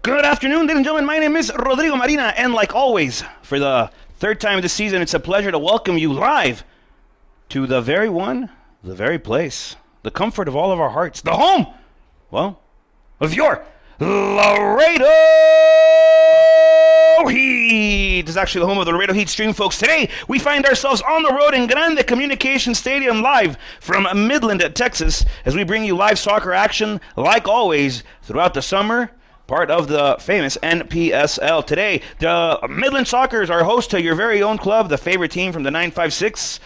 Good afternoon, ladies and gentlemen. My name is Rodrigo Marina, and like always, for the third time this season, it's a pleasure to welcome you live to the very one, the very place, the comfort of all of our hearts, the home, well, of your Laredo Heat. It's actually the home of the Laredo Heat stream, folks. Today, we find ourselves on the road in Grande Communication Stadium live from Midland, Texas, as we bring you live soccer action, like always, throughout the summer, part of the famous NPSL. Today, the Midland Sockers are host to your very own club, the favorite team from the 956,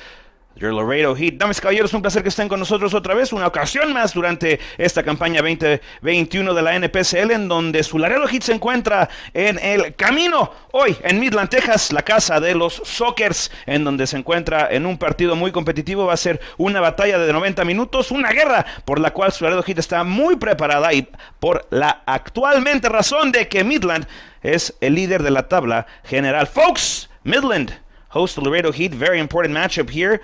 your Laredo Heat. Damas y caballeros, un placer que estén con nosotros otra vez, una ocasión más durante esta campaña 2021 de la NPSL, en donde su Laredo Heat se encuentra en el camino hoy en Midland, Texas, la casa de los Sockers, en donde se encuentra en un partido muy competitivo. Va a ser una batalla de 90 minutos, una guerra por la cual su Laredo Heat está muy preparada y por la actualmente razón de que Midland es el líder de la tabla general. Folks, Midland hosts the Laredo Heat. Very important matchup here.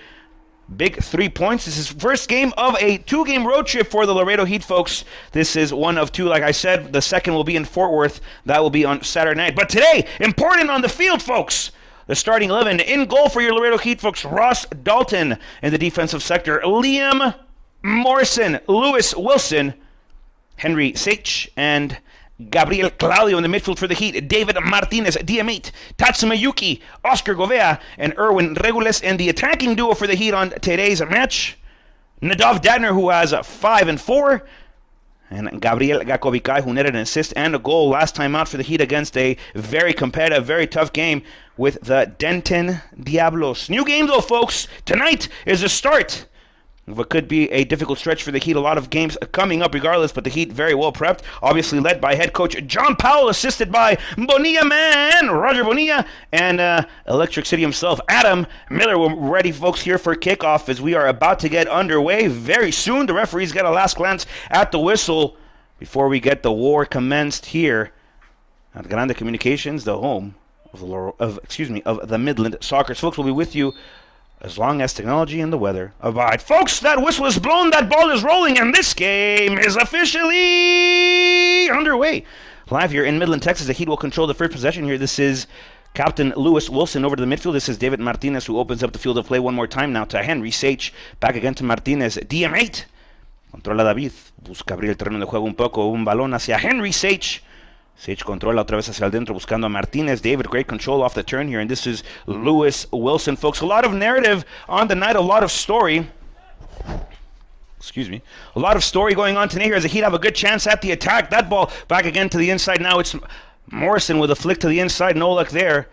Big 3 points. This is first game of a 2-game road trip for the Laredo Heat, folks. This is one of two, like I said. The second will be in Fort Worth. That will be on Saturday night. But today, important on the field, folks. The starting 11 in goal for your Laredo Heat, folks. Ross Dalton in the defensive sector. Liam Morrison, Lewis Wilson, Henry Sage, and Gabriel Claudio in the midfield for the Heat. David Martinez, DM8, Tatsuma Yuki, Oscar Govea, and Erwin Regules. And the attacking duo for the Heat on today's match, Nadav Dadner, who has 5 and 4, and Gabriel Gakovikai, who netted an assist and a goal last time out for the Heat against a very competitive, very tough game with the Denton Diablos. New game though, folks. Tonight is the start of what could be a difficult stretch for the Heat. A lot of games coming up regardless, but the Heat very well prepped. Obviously led by head coach John Powell, assisted by Bonilla man, Roger Bonilla, and Electric City himself, Adam Miller. We're ready, folks, here for kickoff as we are about to get underway very soon. The referees get a last glance at the whistle before we get the war commenced here at Grande Communications, the home of the Midland Sockers. Folks, we'll be with you as long as technology and the weather abide. Folks, that whistle is blown, that ball is rolling, and this game is officially underway. Live here in Midland, Texas, the Heat will control the first possession here. This is Captain Lewis Wilson over to the midfield. This is David Martinez, who opens up the field of play one more time now to Henry Sage. Back again to Martinez. DM8. Controla David. Busca abrir el terreno de juego un poco. Un balón hacia Henry Sage. Sage controla otra vez hacia el dentro buscando a Martinez. David, great control off the turn here. And this is Lewis Wilson, folks. A lot of narrative on the night, a lot of story. A lot of story going on today here as the Heat have a good chance at the attack. That ball back again to the inside. Now it's Morrison with a flick to the inside. No luck there.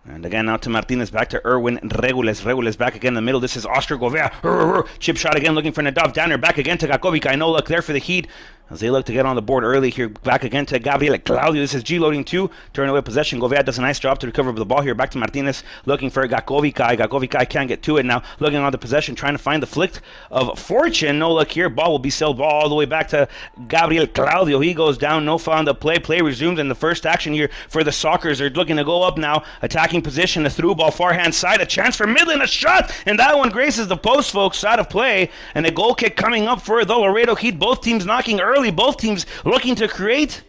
And again, now to Martinez, back to Erwin Regules. Regules back again in the middle. This is Oscar Govea. Chip shot again, looking for Nadav Danner. Back again to Gakovica. No luck there for the Heat as they look to get on the board early here. Back again to Gabriel Claudio. This is G-loading 2. Turn away possession. Govea does a nice job to recover the ball here. Back to Martinez, looking for Gakovica. Gakovica can't get to it now. Looking on the possession, trying to find the flick of fortune. No luck here. Ball will be sailed ball all the way back to Gabriel Claudio. He goes down. No foul on the play. Play resumes in the first action here for the Sockers. They're looking to go up now. Attacking position. A through ball far hand side. A chance for Midland. A shot. And that one graces the post, folks. Out of play. And a goal kick coming up for the Laredo Heat. Both teams knocking early. Both teams looking to create.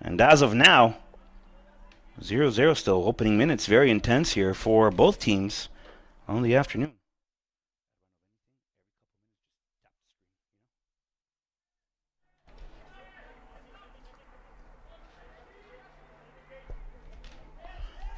And as of now, 0-0 still. Opening minutes very intense here for both teams on the afternoon.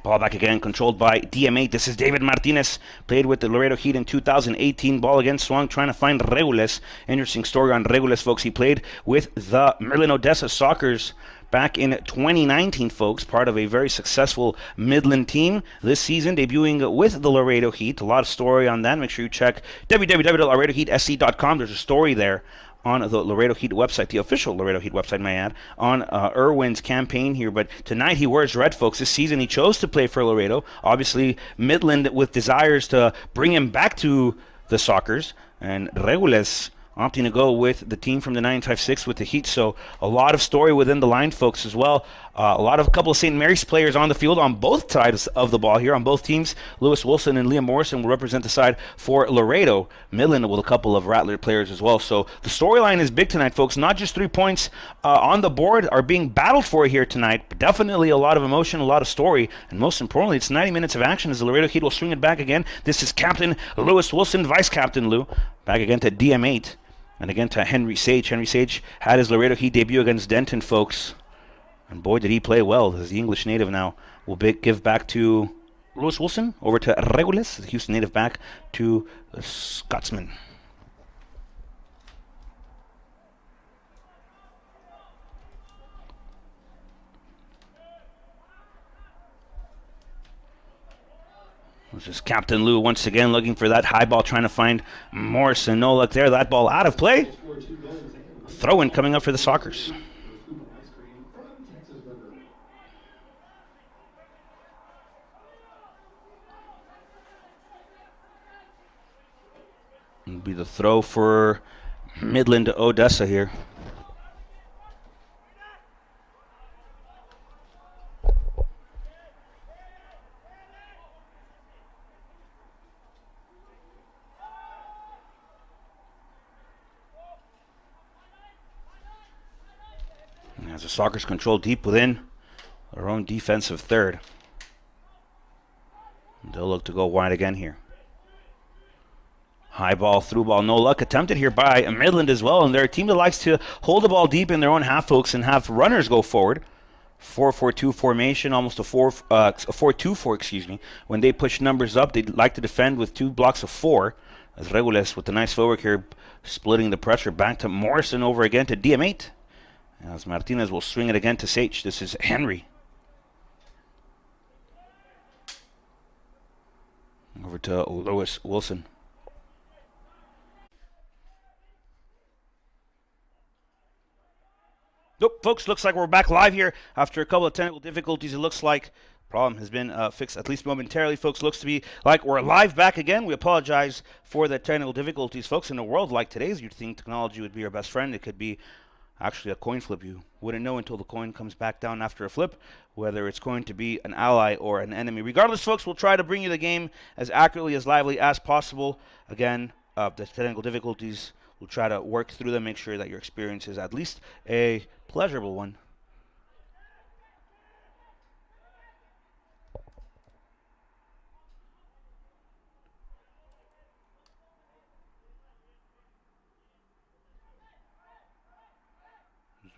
Ball back again, controlled by DM8. This is David Martinez, played with the Laredo Heat in 2018. Ball again swung, trying to find Regules. Interesting story on Regules, folks. He played with the Merlin Odessa Sockers back in 2019, folks. Part of a very successful Midland team this season, debuting with the Laredo Heat. A lot of story on that. Make sure you check www.laredoheatsc.com. There's a story there on the Laredo Heat website, the official Laredo Heat website, may I add, on Erwin's campaign here. But tonight he wears red, folks. This season he chose to play for Laredo. Obviously, Midland with desires to bring him back to the Sockers. And Regules opting to go with the team from the 956 with the Heat. So a lot of story within the line, folks, as well. A couple of St. Mary's players on the field on both sides of the ball here, on both teams. Lewis Wilson and Liam Morrison will represent the side for Laredo. Midland with a couple of Rattler players as well. So the storyline is big tonight, folks. Not just 3 points on the board are being battled for here tonight, but definitely a lot of emotion, a lot of story, and most importantly, it's 90 minutes of action as the Laredo Heat will swing it back again. This is Captain Lewis Wilson, Vice Captain Lou, back again to DM8, and again to Henry Sage. Henry Sage had his Laredo Heat debut against Denton, folks. And boy, did he play well, as the English native now will give back to Lewis Wilson, over to Regulus, the Houston native, back to the Scotsman. This is Captain Lou once again looking for that high ball, trying to find Morrison. No luck there. That ball out of play. Throw-in coming up for the Sockers. It'll be the throw for Midland Odessa here. As the Sockers control deep within their own defensive third. They'll look to go wide again here. High ball, through ball, no luck. Attempted here by Midland as well. And they're a team that likes to hold the ball deep in their own half, folks, and have runners go forward. 4-4-2 formation, almost a 4-2-4, excuse me. When they push numbers up, they like to defend with 2 blocks of 4. As Regulus with the nice footwork here, splitting the pressure. Back to Morrison, over again to DM8. As Martinez will swing it again to Sage. This is Henry. Over to Lewis Wilson. Nope, folks, looks like we're back live here after a couple of technical difficulties. It looks like problem has been fixed, at least momentarily, folks. Looks to be like we're live back again. We apologize for the technical difficulties, folks. In a world like today's, you'd think technology would be our best friend. It could be actually a coin flip. You wouldn't know until the coin comes back down after a flip whether it's going to be an ally or an enemy. Regardless, folks, we'll try to bring you the game as accurately, as lively as possible. Again, the technical difficulties, we'll try to work through them, make sure that your experience is at least a pleasurable one.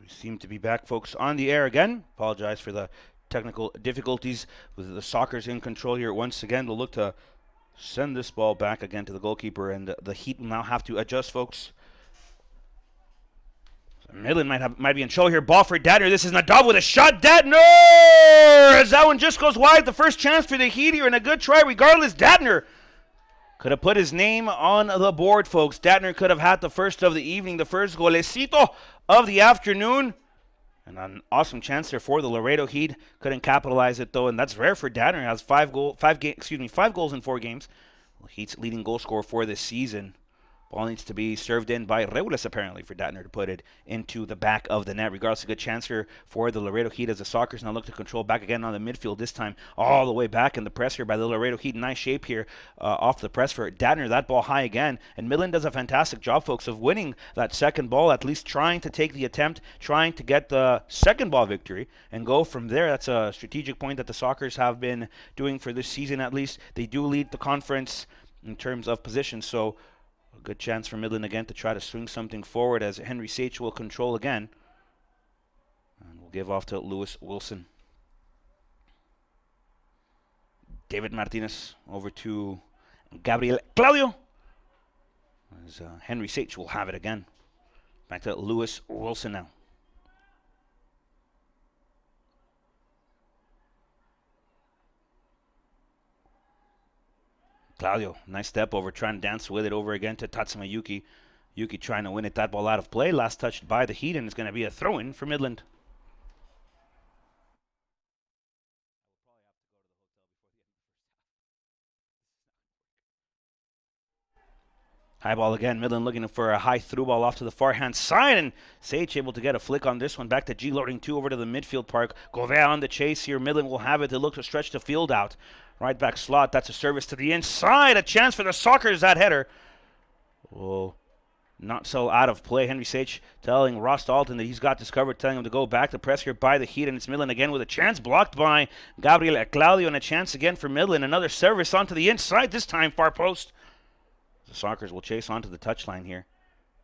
We seem to be back, folks, on the air again. Apologize for the technical difficulties with the Sockers in control here. Once again, they'll look to send this ball back again to the goalkeeper, and the Heat will now have to adjust, folks. Midland might be in trouble here. Ball for Dadner. This is Nadav with a shot. Dadner! As that one just goes wide. The first chance for the Heat here, and a good try regardless. Dadner could have put his name on the board, folks. Dadner could have had the first of the evening, the first golecito of the afternoon. And an awesome chance there for the Laredo Heat. Couldn't capitalize it, though, and that's rare for Dadner. He has 5 goals in 4 games. Heat's leading goal scorer for this season. Ball needs to be served in by Regulus, apparently, for Datner to put it into the back of the net. Regardless, a good chance here for the Laredo Heat as the Sockers now look to control back again on the midfield, this time all the way back in the press here by the Laredo Heat. Nice shape here off the press for Datner. That ball high again. And Midland does a fantastic job, folks, of winning that second ball, at least trying to take the attempt, trying to get the second ball victory and go from there. That's a strategic point that the Sockers have been doing for this season, at least. They do lead the conference in terms of position, so a good chance for Midland again to try to swing something forward as Henry Sage will control again. And we'll give off to Lewis Wilson. David Martinez over to Gabriel Claudio. As Henry Sage will have it again. Back to Lewis Wilson now. Claudio, nice step over, trying to dance with it over again to Tatsuma Yuki. Yuki trying to win it, that ball out of play. Last touched by the Heat, and it's going to be a throw-in for Midland. High ball again. Midland looking for a high through ball off to the far hand side. And Sage able to get a flick on this one. Back to G loading 2 over to the midfield park. Govea on the chase here. Midland will have it. They look to stretch the field out. Right back slot. That's a service to the inside. A chance for the Sockers. That header. Oh, not so out of play. Henry Sage telling Ross Dalton that he's got this covered, telling him to go back to press here by the Heat. And it's Midland again with a chance blocked by Gabriel Claudio. And a chance again for Midland. Another service onto the inside. This time far post. The Sockers will chase onto the touchline here.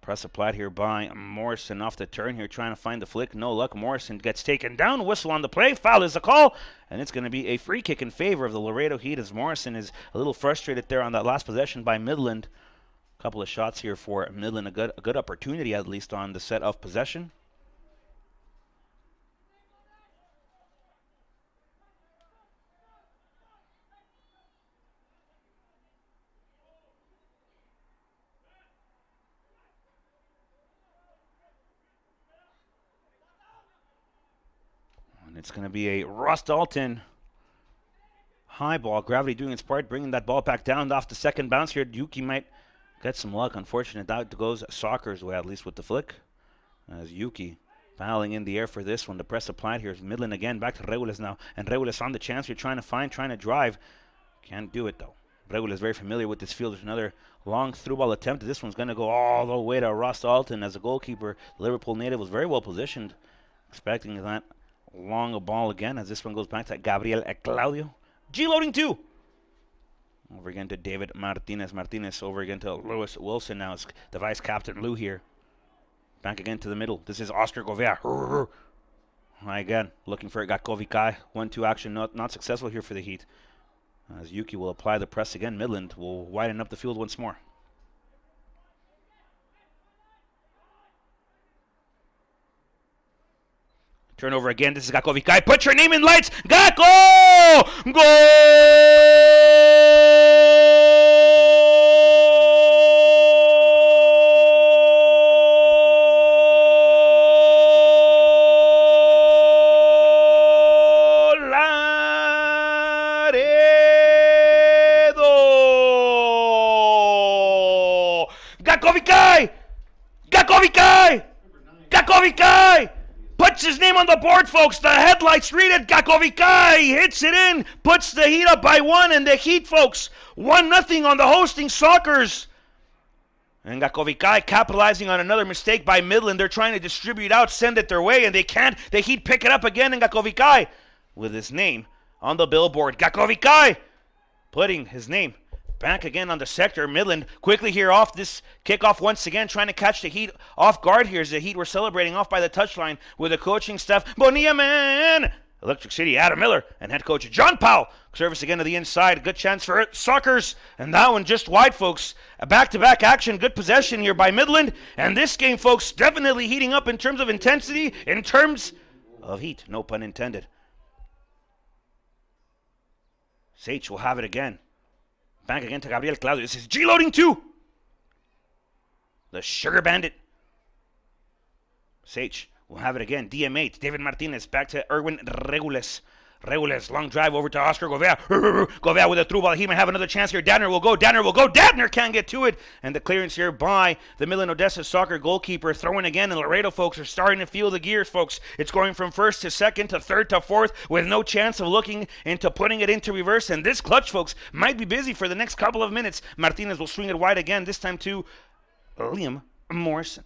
Press applied here by Morrison off the turn here, trying to find the flick. No luck. Morrison gets taken down. Whistle on the play. Foul is the call. And it's going to be a free kick in favor of the Laredo Heat as Morrison is a little frustrated there on that last possession by Midland. A couple of shots here for Midland. A good opportunity at least on the set of possession. It's going to be a Ross Dalton high ball. Gravity doing its part, bringing that ball back down off the second bounce here. Yuki might get some luck. Unfortunate that goes Soccer's way, at least with the flick. As Yuki battling in the air for this one. The press applied here is Midland again. Back to Regulus now. And Regulus on the chance here, trying to drive. Can't do it though. Regulus very familiar with this field. There's another long through ball attempt. This one's going to go all the way to Ross Dalton as a goalkeeper. The Liverpool native was very well positioned, expecting that long a ball again as this one goes back to Gabriel Claudio. G loading 2. Over again to David Martinez. Martinez over again to Lewis Wilson now. It's the vice captain Lou here. Back again to the middle. This is Oscar Govea. Again, looking for Gakovikai. 1-2 action, not successful here for the Heat. As Yuki will apply the press again. Midland will widen up the field once more. Turnover again. This is Gakovikai. Put your name in lights. Gako! Goal! Laredo! Gakovikai! Gakovikai! Gakovikai! Puts his name on the board, folks. The headlights read it. Gakovikai hits it in, puts the Heat up by 1, and the Heat, folks, 1-0 on the hosting Sockers. And Gakovikai capitalizing on another mistake by Midland. They're trying to distribute out, send it their way, and they can't. The Heat pick it up again, and Gakovikai with his name on the billboard. Gakovikai putting his name back again on the sector. Midland quickly here off this kickoff once again, trying to catch the Heat off guard here as the Heat were celebrating off by the touchline with the coaching staff. Bonilla man! Electric City, Adam Miller, and head coach John Powell. Service again to the inside. Good chance for Sockers. And that one just wide, folks. A back-to-back action. Good possession here by Midland. And this game, folks, definitely heating up in terms of intensity, in terms of heat. No pun intended. Sage will have it again. Back again to Gabriel Claudio. This is G loading 2. The Sugar Bandit. Sage will have it again. DM8. David Martinez. Back to Erwin Regulus. Regulus. Long drive over to Oscar Govea. Govea with a through ball. He may have another chance here. Danner will go. Danner will go. Danner can't get to it. And the clearance here by the Midland Odessa Soccer goalkeeper. Throwing again. And Laredo folks are starting to feel the gears, folks. It's going from first to second to third to fourth with no chance of looking into putting it into reverse. And this clutch, folks, might be busy for the next couple of minutes. Martinez will swing it wide again. This time to Liam Morrison.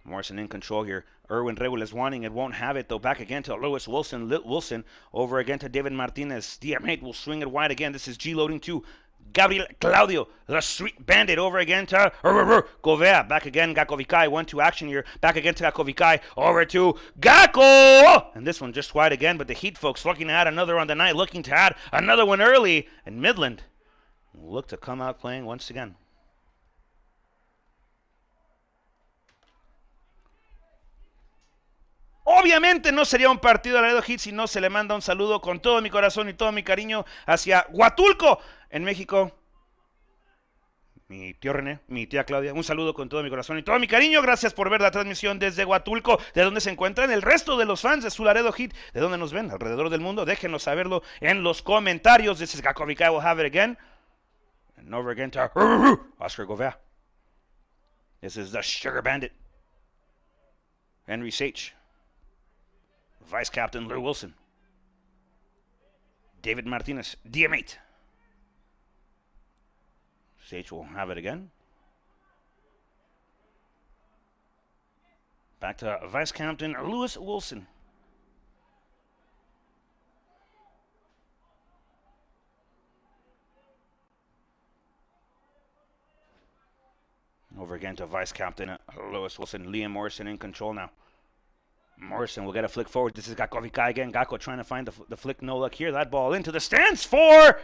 Morrison in control here. Erwin Regulus wanting it, won't have it though. Back again to Lewis Wilson. Wilson over again to David Martinez. DM8 will swing it wide again. This is G loading 2. Gabriel Claudio, the Sweet Bandit, over again to Govea. Back again, Gakovikai. 1-2 action here. Back again to Gakovikai. Over to Gako! And this one just wide again, but the Heat folks looking to add another on the night, looking to add another one early. And Midland will look to come out playing once again. Obviamente no sería un partido de Laredo Heat si no se le manda un saludo con todo mi corazón y todo mi cariño hacia Huatulco, en México. Mi tío René, mi tía Claudia, un saludo con todo mi corazón y todo mi cariño. Gracias por ver la transmisión desde Huatulco, de donde se encuentran el resto de los fans de su Laredo Heat, de donde nos ven alrededor del mundo. Déjenos saberlo en los comentarios. This is Gakovikai will have it again. And over again to Oscar Govea. This is the Sugar Bandit. Henry Sage. Vice Captain Lou Wilson. David Martinez, DM8. Sage will have it again. Back to Vice Captain Lewis Wilson. Over again to Vice Captain Lewis Wilson. Liam Morrison in control now. Morrison will get a flick forward. This is Gakko again. Gakko trying to find the flick. No luck here. That ball into the stands for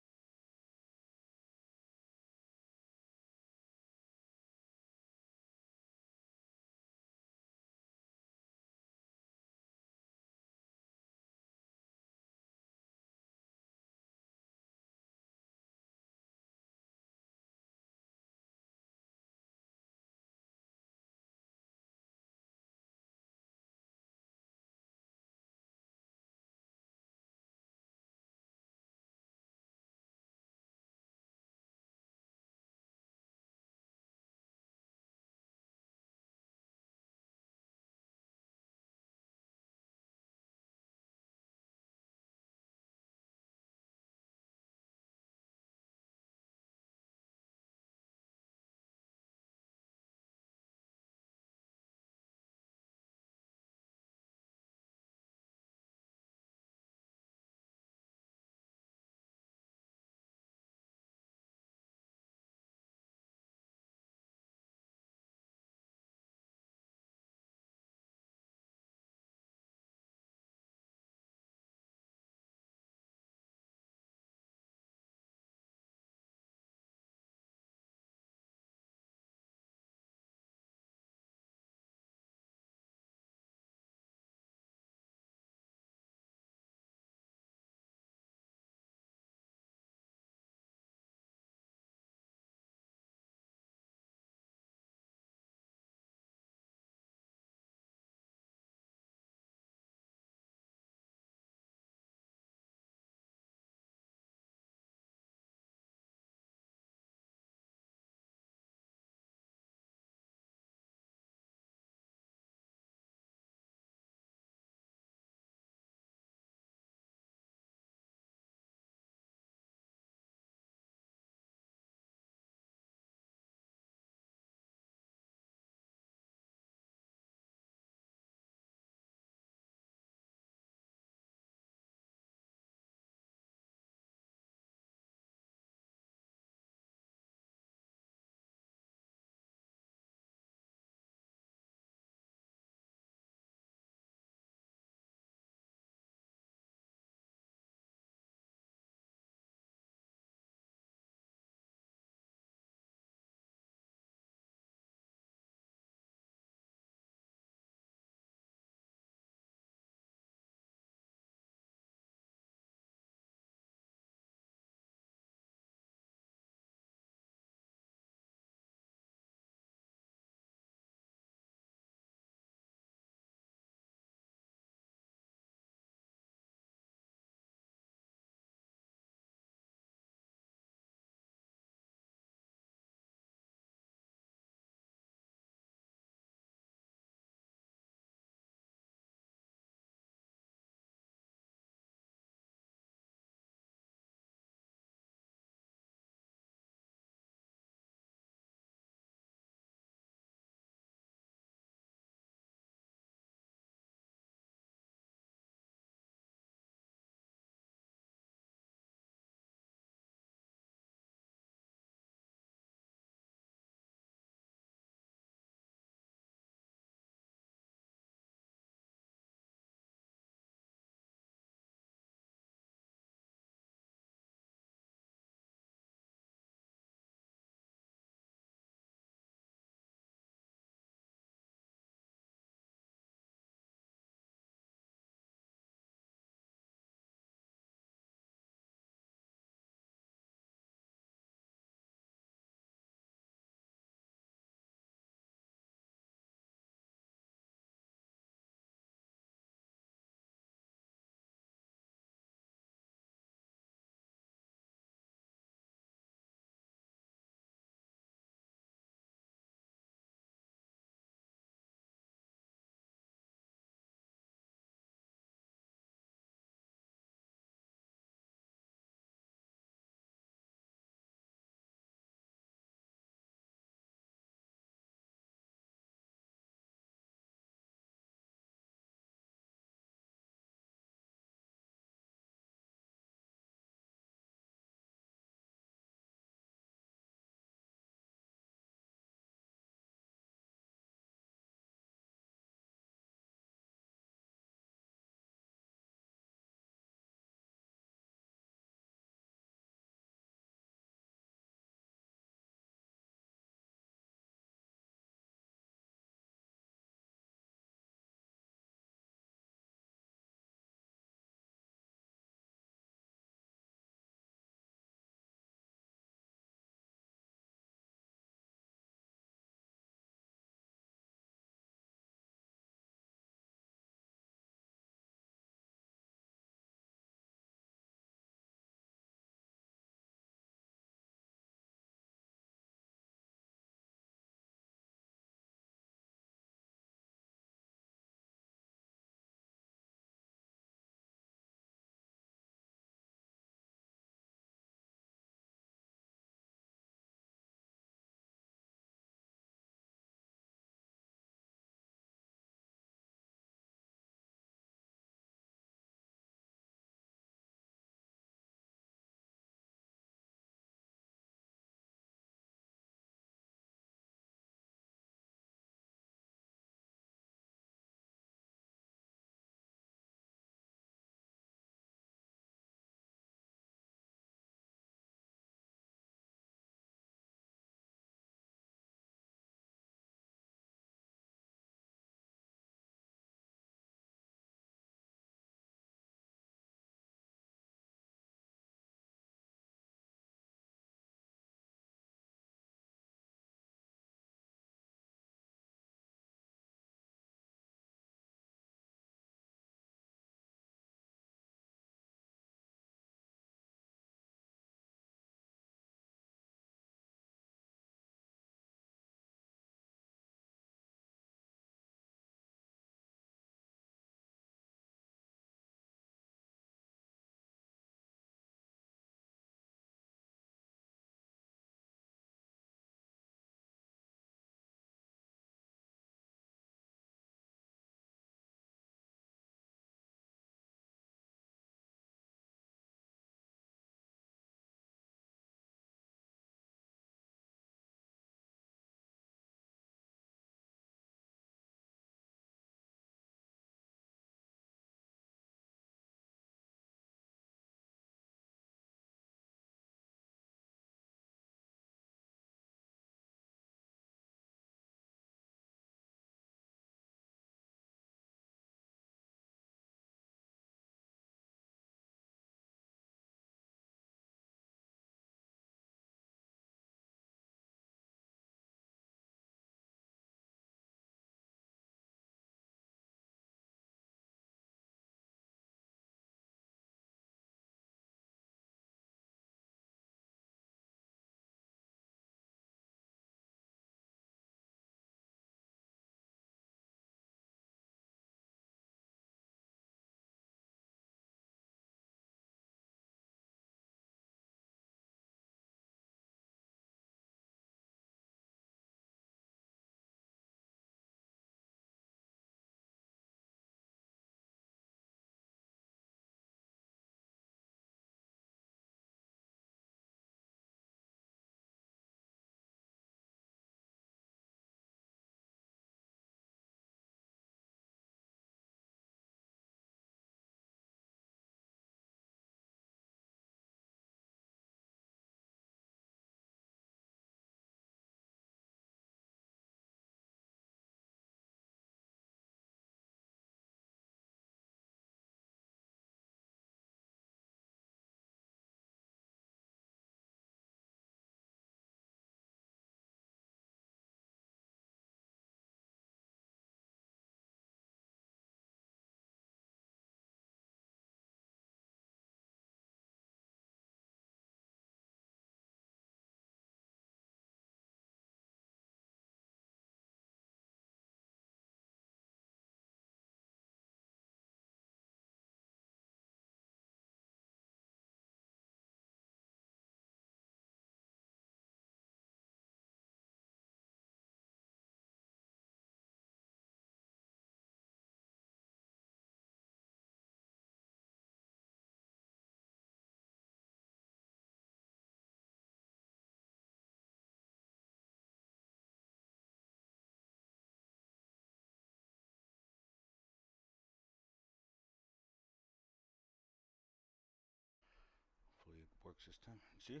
works this time. See?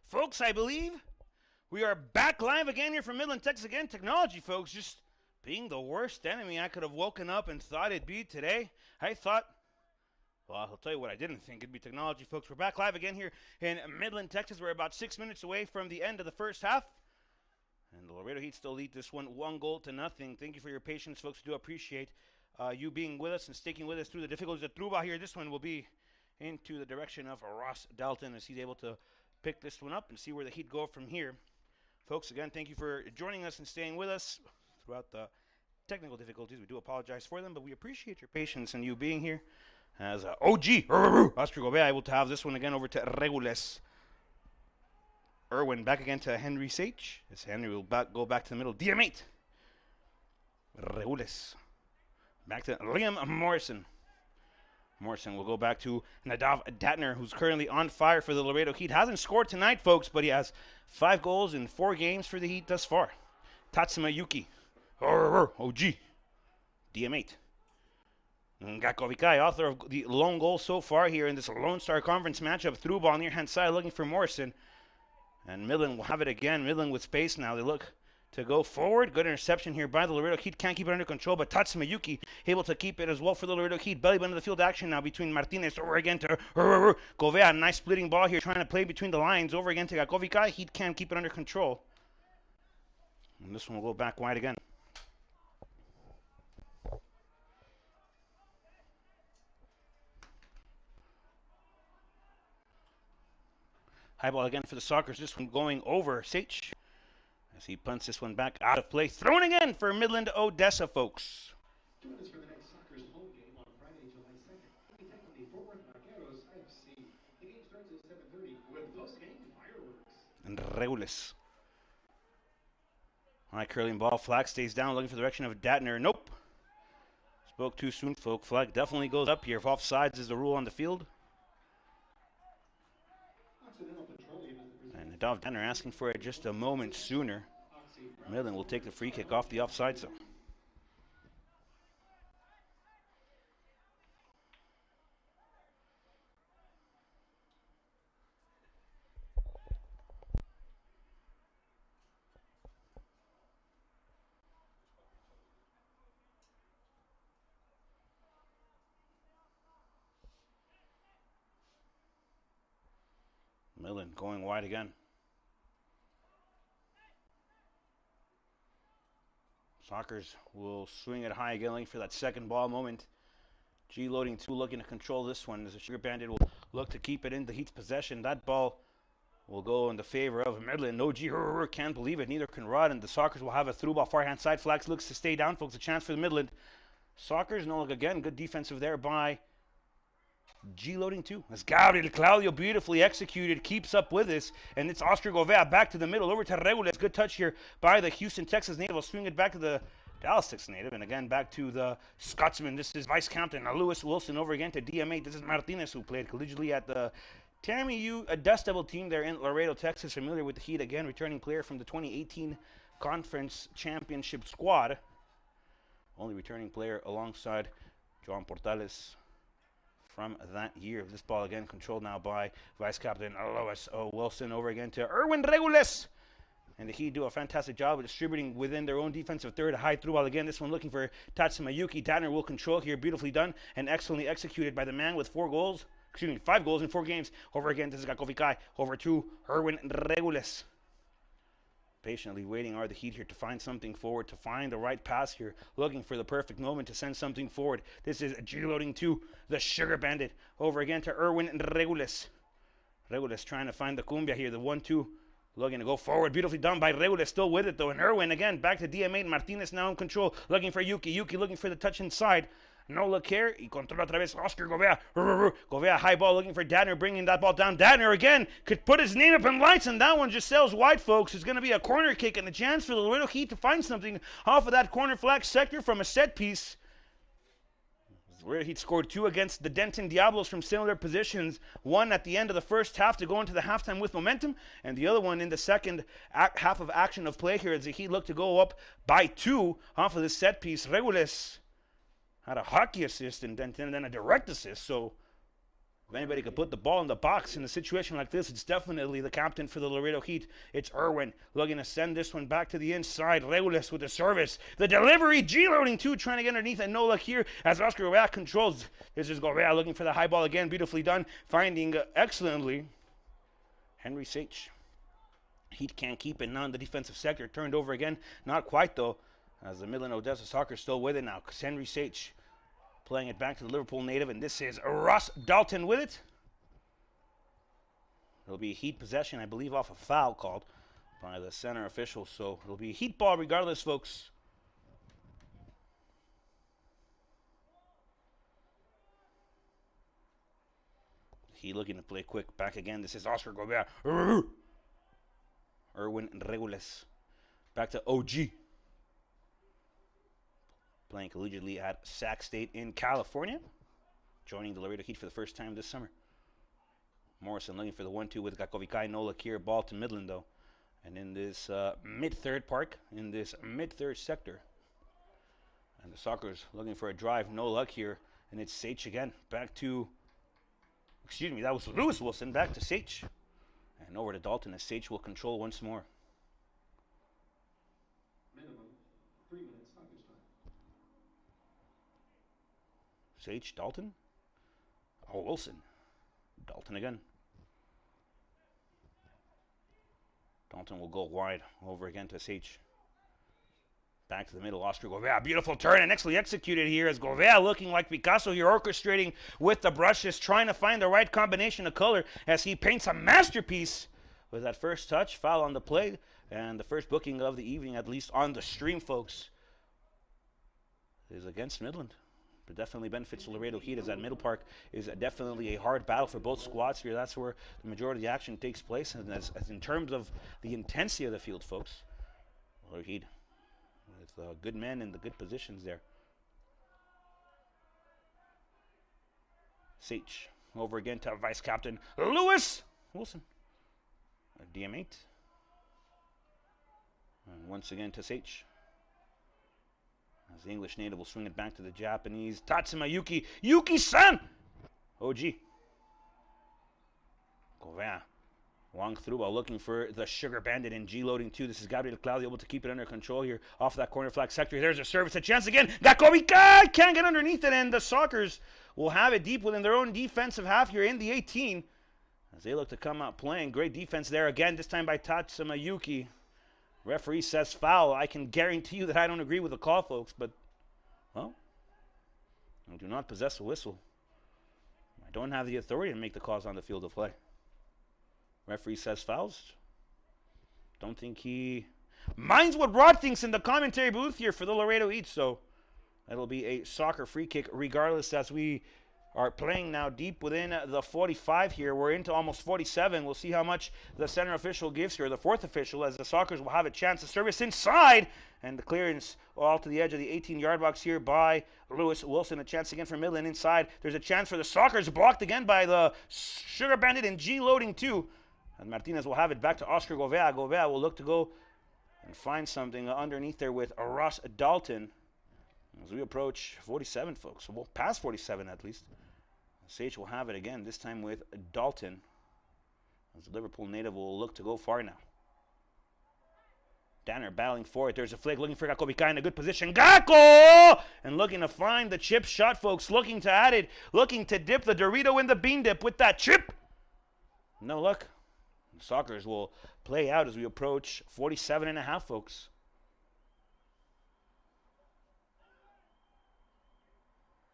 Folks, I believe we are back live again here from Midland, Texas. Again, technology, folks, just being the worst enemy I could have woken up and thought it'd be today. I thought, well, I'll tell you what I didn't think. It'd be technology, folks. We're back live again here in Midland, Texas. We're about 6 minutes away from the end of the first half. And the Laredo Heat still lead this one 1-0. Thank you for your patience, folks. We do appreciate you being with us and sticking with us through the difficulties of Truba here. This one will be into the direction of Ross Dalton as he's able to pick this one up and see where the Heat go from here. Folks, again, thank you for joining us and staying with us throughout the technical difficulties. We do apologize for them, but we appreciate your patience and you being here. As OG, Oscar Gobea, able to have this one again over to Regules. Irwin back again to Henry Sage. As Henry will go back to the middle. DM8. Regules. Back to Liam Morrison. Morrison will go back to Nadav Datner, who's currently on fire for the Laredo Heat. Hasn't scored tonight, folks, but he has 5 goals in 4 games for the Heat thus far. Tatsuma Yuki. OG. DM8. Gakovikai, author of the lone goal so far here in this Lone Star Conference matchup. Through ball near hand side looking for Morrison. And Midland will have it again. Midland with space now. They look to go forward. Good interception here by the Laredo Heat. Can't keep it under control, but Tatsuma Yuki able to keep it as well for the Laredo Heat. Belly button of the field action now between Martinez over again to Govea. Nice splitting ball here, trying to play between the lines. Over again to Gakovikai. Heat can't keep it under control. And this one will go back wide again. High ball again for the Sockers. This one going over Sage. As he punts this one back out of play. Thrown again for Midland, Odessa, folks. Join us for the next Sockers home game on Friday, July 2nd. We take on the Fort Worth Vaqueros FC. The game starts at 7:30 with post-game fireworks. And Regules. High curling ball. Flag stays down, looking for the direction of Datner. Nope. Spoke too soon, folks. Flag definitely goes up here. If offsides is the rule on the field. And Nadav Datner asking for it just a moment sooner. Midland will take the free kick off the offside zone. Midland going wide again. Sockers will swing it high again, looking for that second ball moment. G loading 2 looking to control this one as the Sugar Bandit will look to keep it in the Heat's possession. That ball will go in the favor of Midland. No G can't believe it. Neither can Rod, and the Sockers will have a through ball far hand side. Flags looks to stay down, folks. A chance for the Midland. Sockers, no look again. Good defensive there by G loading 2. As Gabriel Claudio beautifully executed, keeps up with this, and it's Oscar Govea back to the middle over to Regules. Good touch here by the Houston, Texas native. Will swing it back to the Dallas, Texas native, and again back to the Scotsman. This is vice captain Lewis Wilson over again to DM8. This is Martinez, who played collegiately at the Tammy U Dust Devil team there in Laredo, Texas. Familiar with the Heat again, returning player from the 2018 Conference Championship squad. Only returning player alongside Joan Portales from that year. This ball again controlled now by Vice Captain Lois Wilson over again to Erwin Regules. And the Heat do a fantastic job of distributing within their own defensive third. A high through ball again. This one looking for Tatsuma Yuki. Datner will control here. Beautifully done and excellently executed by the man with 5 goals in 4 games. Over again, this is Gakovikai. Over to Erwin Regules. Patiently waiting are the Heat here to find something forward, to find the right pass here, looking for the perfect moment to send something forward. This is G loading 2, the Sugar Bandit. Over again to Erwin Regules. Regules trying to find the cumbia here, the 1-2. Looking to go forward, beautifully done by Regules, still with it though. And Erwin again, back to DM8. Martinez now in control, looking for Yuki. Yuki looking for the touch inside. No look here. Y controla otra vez Oscar Govea. Govea, high ball looking for Datner, bringing that ball down. Datner again could put his name up in lights, and that one just sails wide, folks. It's going to be a corner kick and a chance for the Laredo Heat to find something off of that corner flag sector from a set piece. The Laredo Heat scored 2 against the Denton Diablos from similar positions. One at the end of the first half to go into the halftime with momentum, and the other one in the second half of action of play here as the Heat looked to go up by 2 off of this set piece. Regules had a hockey assist and then a direct assist. So if anybody could put the ball in the box in a situation like this, it's definitely the captain for the Laredo Heat. It's Irwin looking to send this one back to the inside. Regulus with the service. The delivery, G-loading too, trying to get underneath, and no luck here as Oscar Correa controls. This is Correa looking for the high ball again. Beautifully done, finding excellently Henry Sage. Heat can't keep it now in the defensive sector. Turned over again. Not quite though, as the Midland Odessa Soccer still with it now. Because Henry Sage playing it back to the Liverpool native, and this is Ross Dalton with it. It'll be a Heat possession, I believe, off a foul called by the center official. So it'll be a Heat ball regardless, folks. He looking to play quick. Back again. This is Oscar Gobert. Irwin Regulus. Back to OG. Playing collegiately at Sac State in California. Joining the Laredo Heat for the first time this summer. Morrison looking for the 1-2 with Gakovikai. No luck here. Ball to Midland though. And in this mid-third park, in this mid-third sector. And the Sockers looking for a drive. No luck here. And it's Sage again. Back to, excuse me, that was Lewis Wilson. Back to Sage. And over to Dalton as Sage will control once more. Minimum 3 minutes stoppage time. Sage, Dalton. Oh, Wilson. Dalton again. Dalton will go wide over again to Sage. Back to the middle, Oscar Gouveia. Beautiful turn and excellently executed here as Gouveia looking like Picasso here, orchestrating with the brushes, trying to find the right combination of color as he paints a masterpiece with that first touch. Foul on the play and the first booking of the evening, at least on the stream, folks, is against Midland. But definitely benefits Laredo Heat as that middle park is definitely a hard battle for both squads here. That's where the majority of the action takes place. And as in terms of the intensity of the field, folks, Laredo Heat with good men in the good positions there. Sage over again to vice captain Lewis Wilson. A DM8. And once again to Sage. As the English native will swing it back to the Japanese. Tatsuma Yuki. Yuki-san! OG. Gouveia. Long through while looking for the Sugar Bandit in G-loading too. This is Gabriel Claudio able to keep it under control here off that corner flag sector. There's a service, a chance again. Gakovikai can't get underneath it, and the Sockers will have it deep within their own defensive half here in the 18. As they look to come out playing. Great defense there again, this time by Tatsuma Yuki. Referee says foul. I can guarantee you that I don't agree with the call, folks, but, well, I do not possess a whistle. I don't have the authority to make the calls on the field of play. Referee says fouls. Don't think he minds what Rod thinks in the commentary booth here for the Laredo Heat, so that'll be a soccer free kick regardless as we are playing now deep within the 45 here. We're into almost 47. We'll see how much the center official gives here, the fourth official, as the Sockers will have a chance to service inside. And the clearance all to the edge of the 18-yard box here by Lewis Wilson. A chance again for Midland inside. There's a chance for the Sockers, blocked again by the Sugar Bandit and G-loading too. And Martinez will have it back to Oscar Gouveia. Gouveia will look to go and find something underneath there with Ross Dalton. As we approach 47, folks. Well, past 47 at least. Sage will have it again, this time with Dalton. As the Liverpool native will look to go far now. Danner battling for it. There's a flick looking for Gakovikai in a good position. Gakko! And looking to find the chip shot, folks. Looking to add it. Looking to dip the Dorito in the bean dip with that chip. No luck. The Sockers will play out as we approach 47.5, folks.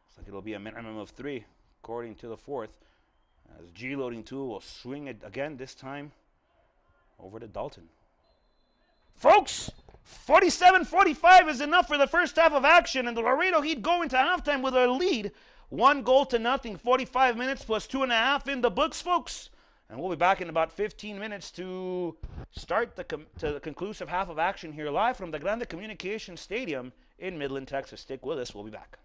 Looks like it'll be a minimum of 3. According to the fourth, as G-loading tool will swing it again, this time over to Dalton. Folks, 47-45 is enough for the first half of action, and the Laredo Heat go into halftime with a lead, 1-0-0, 45 minutes plus 2.5 in the books, folks. And we'll be back in about 15 minutes to start the conclusive half of action here live from the Grande Communication Stadium in Midland, Texas. Stick with us. We'll be back.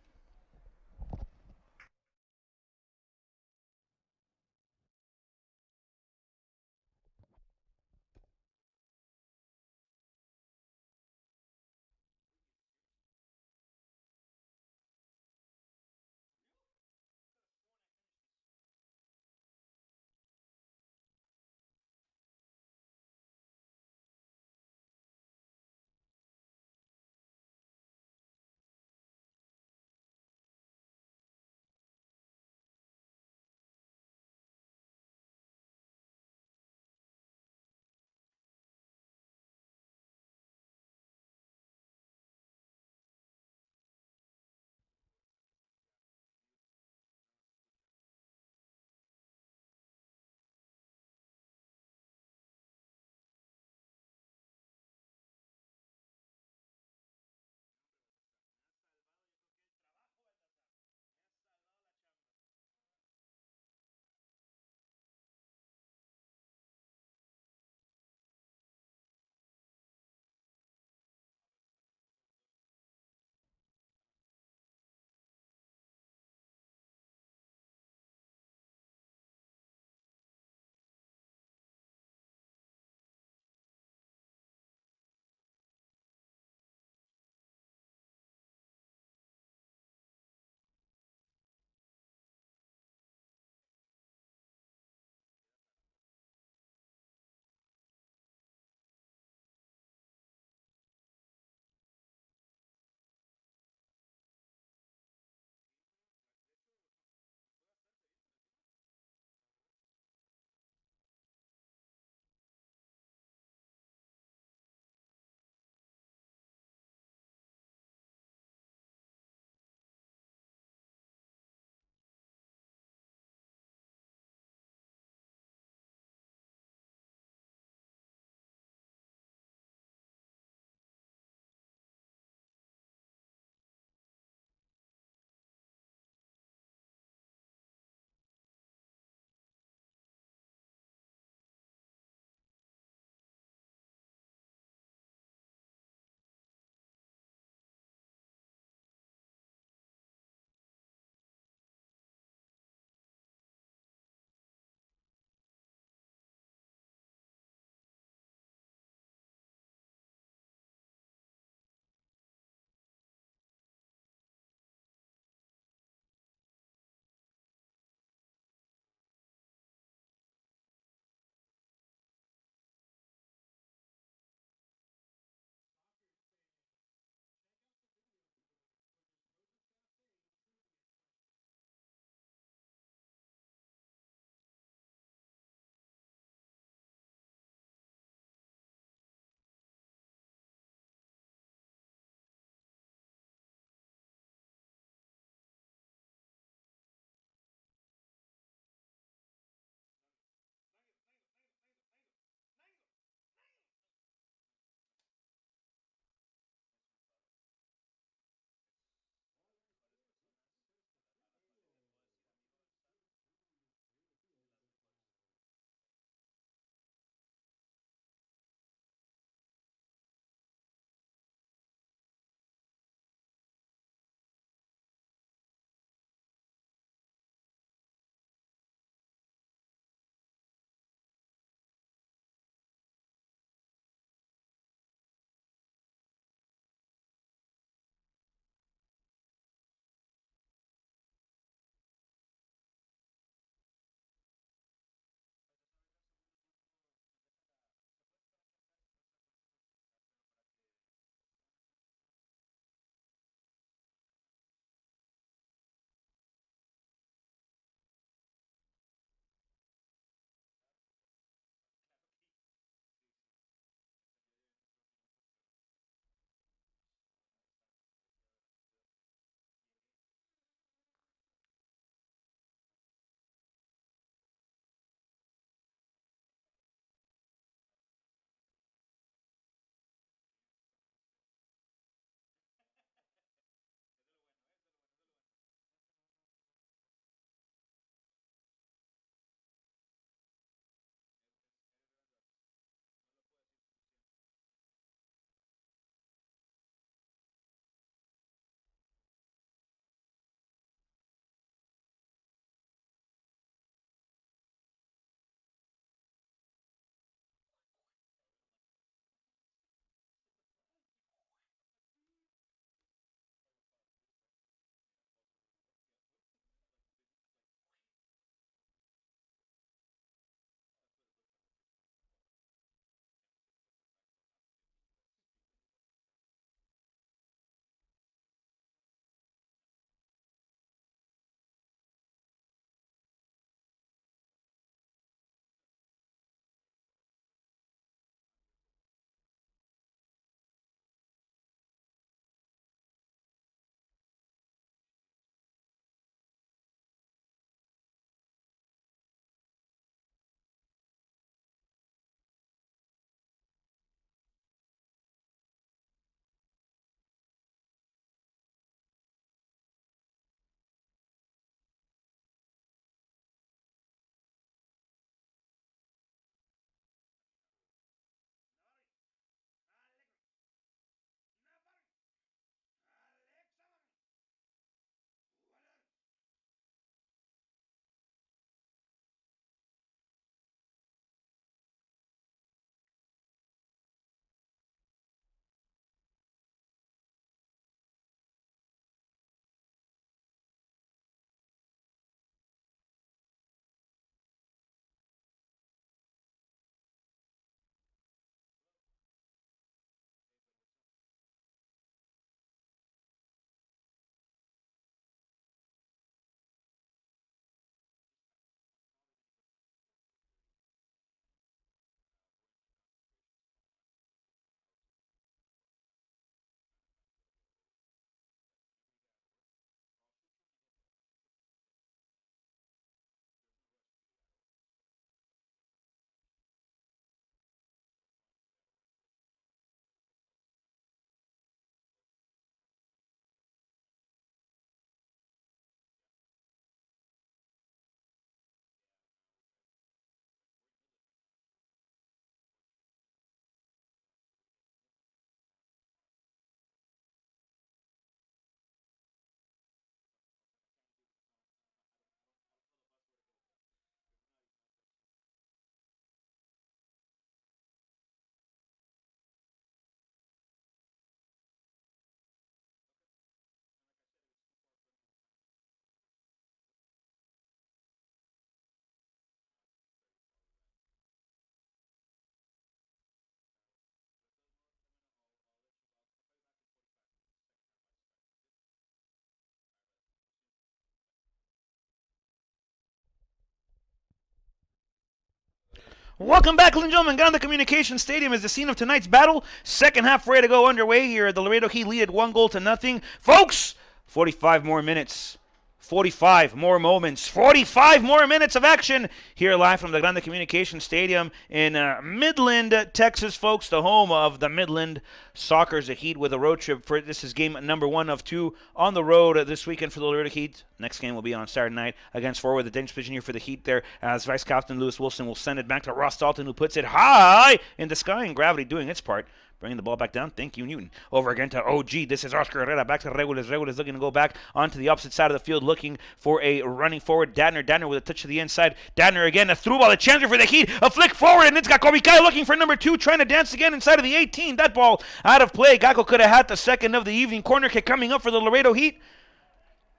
Welcome back, ladies and gentlemen. Granada Communication Stadium is the scene of tonight's battle. Second half ready to go underway here. The Laredo Heat lead at 1-0. Folks, 45 more minutes. 45 more moments, 45 more minutes of action here live from the Granada Communication Stadium in Midland, Texas, folks, the home of the Midland Sockers. The Heat with a road trip. This is game number 1 of 2 on the road this weekend for the Laredo Heat. Next game will be on Saturday night against forward, the dangerous position here for the Heat there, as Vice Captain Lewis Wilson will send it back to Ross Dalton, who puts it high in the sky, and gravity doing its part. Bringing the ball back down. Thank you, Newton. Over again to OG. This is Oscar Herrera. Back to Regulus. Regulus looking to go back onto the opposite side of the field, looking for a running forward. Dadner with a touch to the inside. Dadner again. A through ball. A chance for the Heat. A flick forward, and it's got Kobikai looking for number 2, trying to dance again inside of the 18. That ball out of play. Gakko could have had the second of the evening. Corner kick coming up for the Laredo Heat.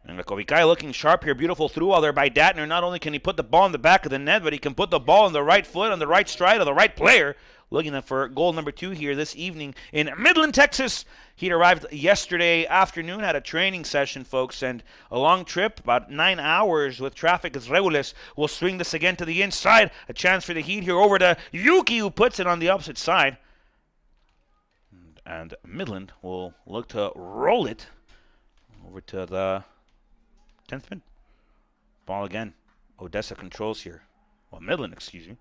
And Kobikai looking sharp here. Beautiful through ball there by Datner. Not only can he put the ball in the back of the net, but he can put the ball on the right foot, on the right stride of the right player. Looking for goal number 2 here this evening in Midland, Texas. He arrived yesterday afternoon, had a training session, folks, and a long trip, about 9 hours with traffic as Regulus will swing this again to the inside. A chance for the Heat here over to Yuki, who puts it on the opposite side. And Midland will look to roll it over to the 10th min. Ball again. Odessa controls here. Well, Midland, excuse me.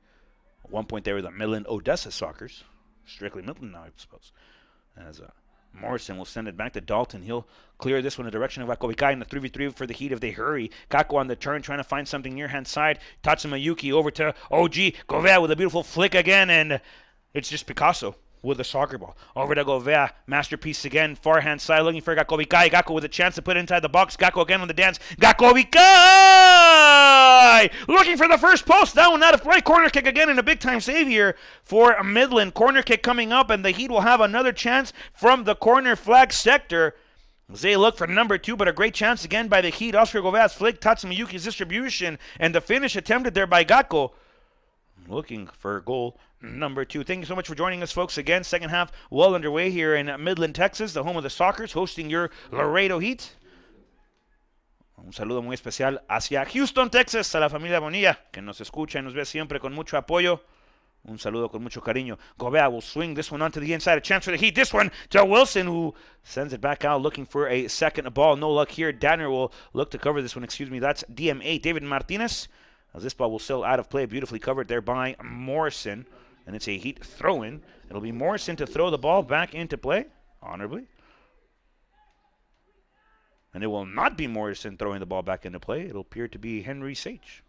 At one point there were the Midland-Odessa Sockers. Strictly Midland now, I suppose. As Morrison will send it back to Dalton. He'll clear this one in the direction of Kobikai in the 3v3 for the Heat if they hurry. Kako on the turn, trying to find something near-hand side. Tatsuma Yuki over to OG. Govea with a beautiful flick again, and it's just Picasso with the soccer ball. Over to Govea. Masterpiece again. Far-hand side looking for Gakovikai. Gakko with a chance to put it inside the box. Gakko again on the dance. Gakovikai! Looking for the first post. That one out of play. Corner kick again and a big-time save here for Midland. Corner kick coming up, and the Heat will have another chance from the corner flag sector. They look for number 2, but a great chance again by the Heat. Oscar Govea's flick. Tatsuma Yuki's distribution, and the finish attempted there by Gakko. Looking for goal number 2. Thank you so much for joining us, folks. Again, second half well underway here in Midland, Texas, the home of the Sockers, hosting your Laredo Heat. Un saludo muy especial hacia Houston, Texas, a la familia Bonilla, que nos escucha y nos ve siempre con mucho apoyo. Un saludo con mucho cariño. Govea will swing this one onto the inside. A chance for the Heat. This one to Wilson, who sends it back out looking for a second ball. No luck here. Danner will look to cover this one. Excuse me. That's DMA, David Martinez. As this ball will still out of play. Beautifully covered there by Morrison. And it's a Heat throw-in. It'll be Morrison to throw the ball back into play, honorably. And it will not be Morrison throwing the ball back into play. It'll appear to be Henry Sage.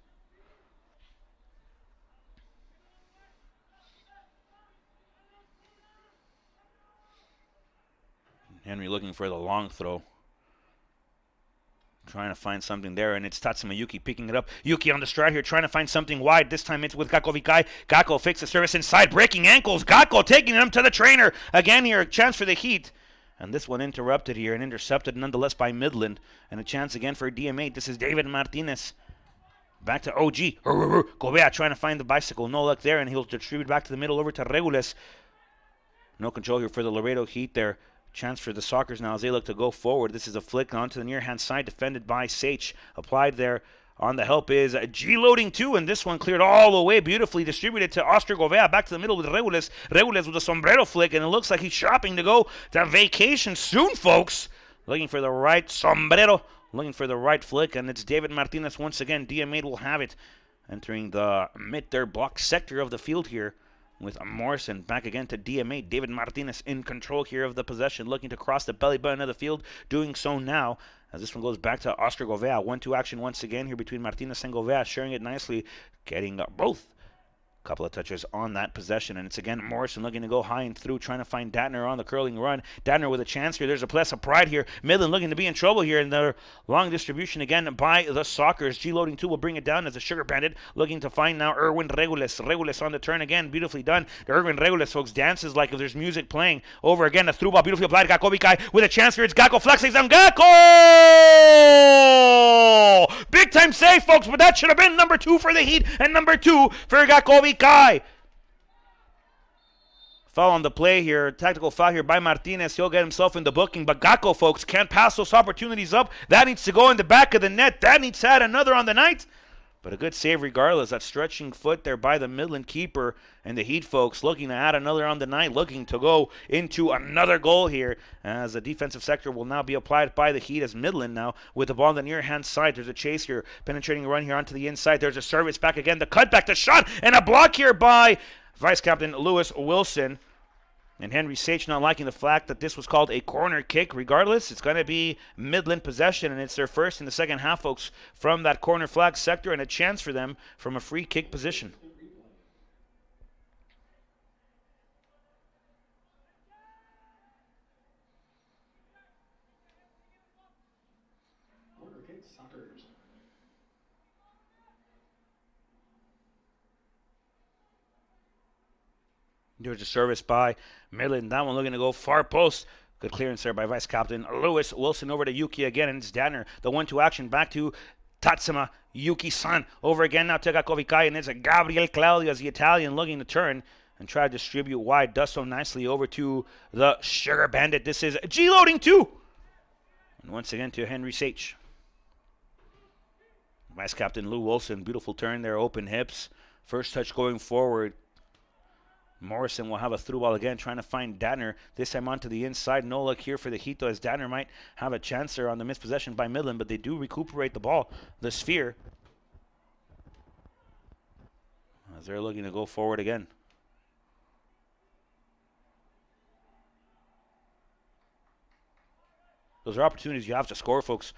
Henry looking for the long throw. Trying to find something there, and it's Tatsuma Yuki picking it up. Yuki on the stride here, trying to find something wide. This time it's with Gakovikai. Gakko fakes the service inside, breaking ankles. Gakko taking him to the trainer. Again here, a chance for the Heat. And this one interrupted here and intercepted nonetheless by Midland. And a chance again for DM8. This is David Martinez. Back to OG. Govea trying to find the bicycle. No luck there, and he'll distribute back to the middle over to Regulus. No control here for the Laredo Heat there. Chance for the Sockers now as they look to go forward. This is a flick onto the near-hand side, defended by Sage. Applied there on the help is G-loading 2, and this one cleared all the way, beautifully distributed to Oscar Govea. Back to the middle with Regulus. Regulus with a sombrero flick, and it looks like he's shopping to go to vacation soon, folks. Looking for the right sombrero, looking for the right flick, and it's David Martinez once again. DM8 will have it, entering the mid-third block sector of the field here. With Morrison back again to DM8. David Martinez in control here of the possession, looking to cross the belly button of the field, doing so now as this one goes back to Oscar Govea. 1-2 action once again here between Martinez and Govea, sharing it nicely, getting both. Couple of touches on that possession, and it's again Morrison looking to go high and through, trying to find Datner on the curling run. Datner with a chance here. There's a place of pride here. Midland looking to be in trouble here, and the long distribution again by the Sockers. G-loading 2 will bring it down as a Sugar Bandit looking to find now Erwin Regulus. Regulus on the turn again, beautifully done. Erwin Regulus, folks, dances like if there's music playing. Over again, a through ball, beautifully applied. Gakovikai with a chance here. It's Gakko, flex takes down Gakko! Big time save, folks, but that should have been number 2 for the Heat and number 2 for Gakovikai. Foul on the play here. Tactical foul here by Martinez. He'll get himself in the booking. But Gakko, folks, can't pass those opportunities up. That needs to go in the back of the net. That needs to add another on the night. But a good save regardless. That stretching foot there by the Midland keeper. And the Heat folks looking to add another on the night, looking to go into another goal here. As the defensive sector will now be applied by the Heat as Midland now with the ball on the near hand side. There's a chase here. Penetrating run here onto the inside. There's a service back again. The cutback, the shot, and a block here by Vice Captain Lewis Wilson. And Henry Sage not liking the fact that this was called a corner kick. Regardless, it's going to be Midland possession, and it's their first in the second half, folks, from that corner flag sector, and a chance for them from a free kick position. Corner kick, Sockers. There's a service by Midland. That one looking to go far post. Good clearance there by Vice Captain Lewis Wilson over to Yuki again, and it's Danner. The 1-2 action back to Tatsuma Yuki-san. Over again now to Gakovikai, and it's a Gabriel Claudio as the Italian looking to turn and try to distribute wide. Does so nicely over to the Sugar Bandit. This is G-loading 2. And once again to Henry Sage. Vice Captain Lou Wilson. Beautiful turn there, open hips. First touch going forward. Morrison will have a through ball again, trying to find Danner. This time onto the inside. No luck here for the Heat, though, as Danner might have a chance there on the mispossession by Midland, but they do recuperate the ball, the sphere, as they're looking to go forward again. Those are opportunities you have to score, folks.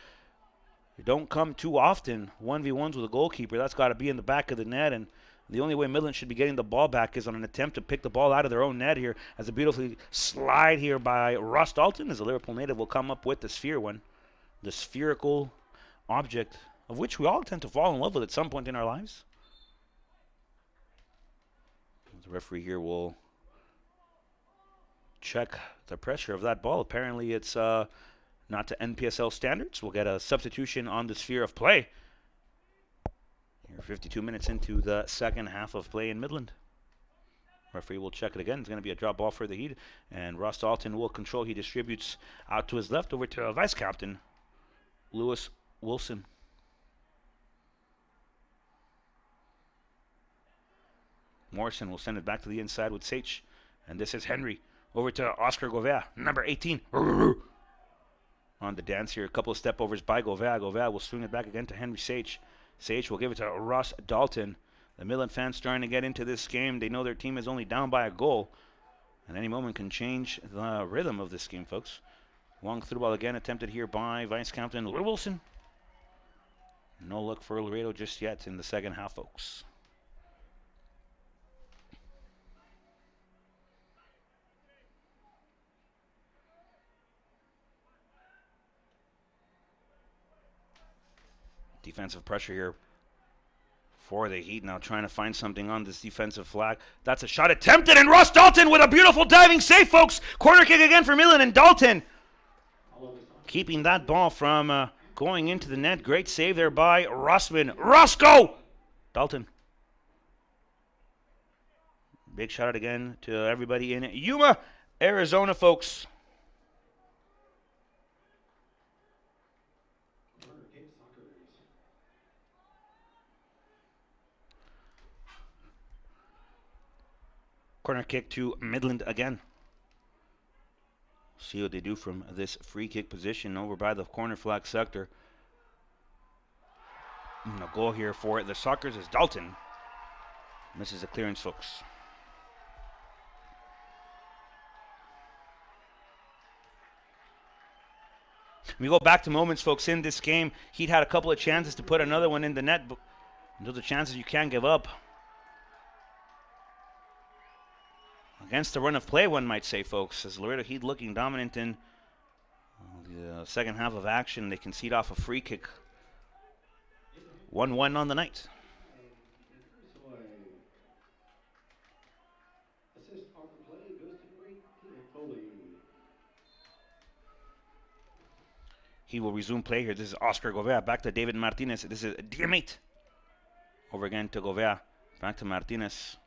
You don't come too often 1v1s with a goalkeeper. That's got to be in the back of the net, and the only way Midland should be getting the ball back is on an attempt to pick the ball out of their own net here, as a beautifully slide here by Ross Dalton, as a Liverpool native will come up with the sphere one. The spherical object of which we all tend to fall in love with at some point in our lives. The referee here will check the pressure of that ball. Apparently it's not to NPSL standards. We'll get a substitution on the sphere of play. Here 52 minutes into the second half of play in Midland. Referee will check it again. It's going to be a drop ball for the Heat, and Ross Dalton will control. He distributes out to his left over to Vice Captain Lewis Wilson. Morrison will send it back to the inside with Sage, and this is Henry over to Oscar Govea, number 18. On the dance here, a couple of step overs by Govea. Govea will swing it back again to Henry Sage. Sage will give it to Ross Dalton. The Midland fans trying to get into this game. They know their team is only down by a goal. And any moment can change the rhythm of this game, folks. Long through ball again attempted here by Vice Captain Lou Wilson. No luck for Laredo just yet in the second half, folks. Defensive pressure here for the Heat, now trying to find something on this defensive flag. That's a shot attempted, and Ross Dalton with a beautiful diving save, folks. Corner kick again for Midland, and Dalton keeping that ball from going into the net. Great save there by Rossman. Roscoe Dalton. Big shout out again to everybody in Yuma, Arizona, folks. Corner kick to Midland again. See what they do from this free kick position over by the corner flag sector. And a goal here for the Sockers is Dalton. Misses a clearance, folks. We go back to moments, folks, in this game. He'd had a couple of chances to put another one in the net, but those are chances you can't give up. Against the run of play, one might say, folks, as Laredo Heat looking dominant in the second half of action. They concede off a free kick. 1-1 on the night. He will resume play here. This is Oscar Govea. Back to David Martinez. This is Diamate. Over again to Govea. Back to Martinez.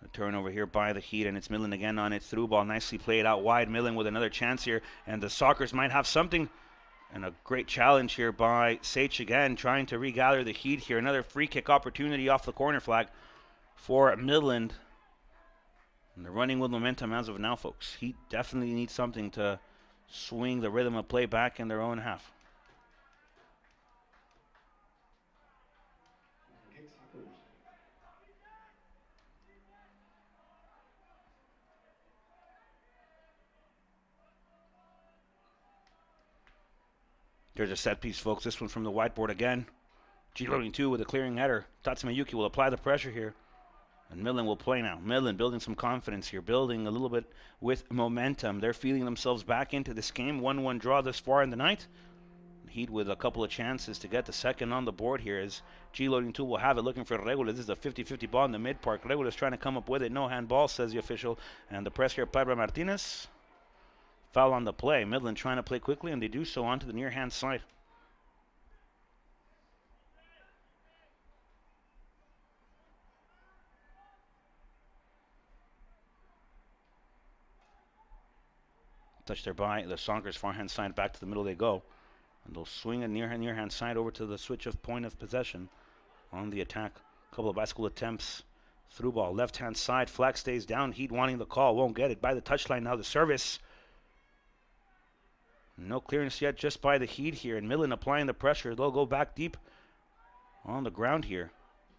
A turnover here by the Heat, and it's Midland again on it. Through ball, nicely played out wide. Midland with another chance here, and the Sockers might have something And a great challenge here by Sage again, trying to regather the Heat here. Another free kick opportunity off the corner flag for Midland. And they're running with momentum as of now, folks. Heat definitely need something to swing the rhythm of play back in their own half. There's a set piece, folks. This one from the whiteboard again. G-loading 2 with a clearing header. Tatsumayuki will apply the pressure here. And Midland will play now. Midland building some confidence here, building a little bit with momentum. They're feeling themselves back into this game. 1-1 draw this far in the night. Heat with a couple of chances to get the second on the board here as G-loading 2 will have it, looking for Regular. This is a 50-50 ball in the mid-park. Regular's trying to come up with it. No handball, says the official. And the press here, Padre Martinez. Foul on the play. Midland trying to play quickly, and they do so onto the near-hand side. Touch there by the Sonkers far-hand side. Back to the middle they go. And they'll swing a near-hand side over to the switch of point of possession on the attack. A couple of bicycle attempts. Through ball, left-hand side. Flag stays down. Heat wanting the call. Won't get it by the touchline now. The service. No clearance yet just by the Heat here. And Midland applying the pressure. They'll go back deep on the ground here.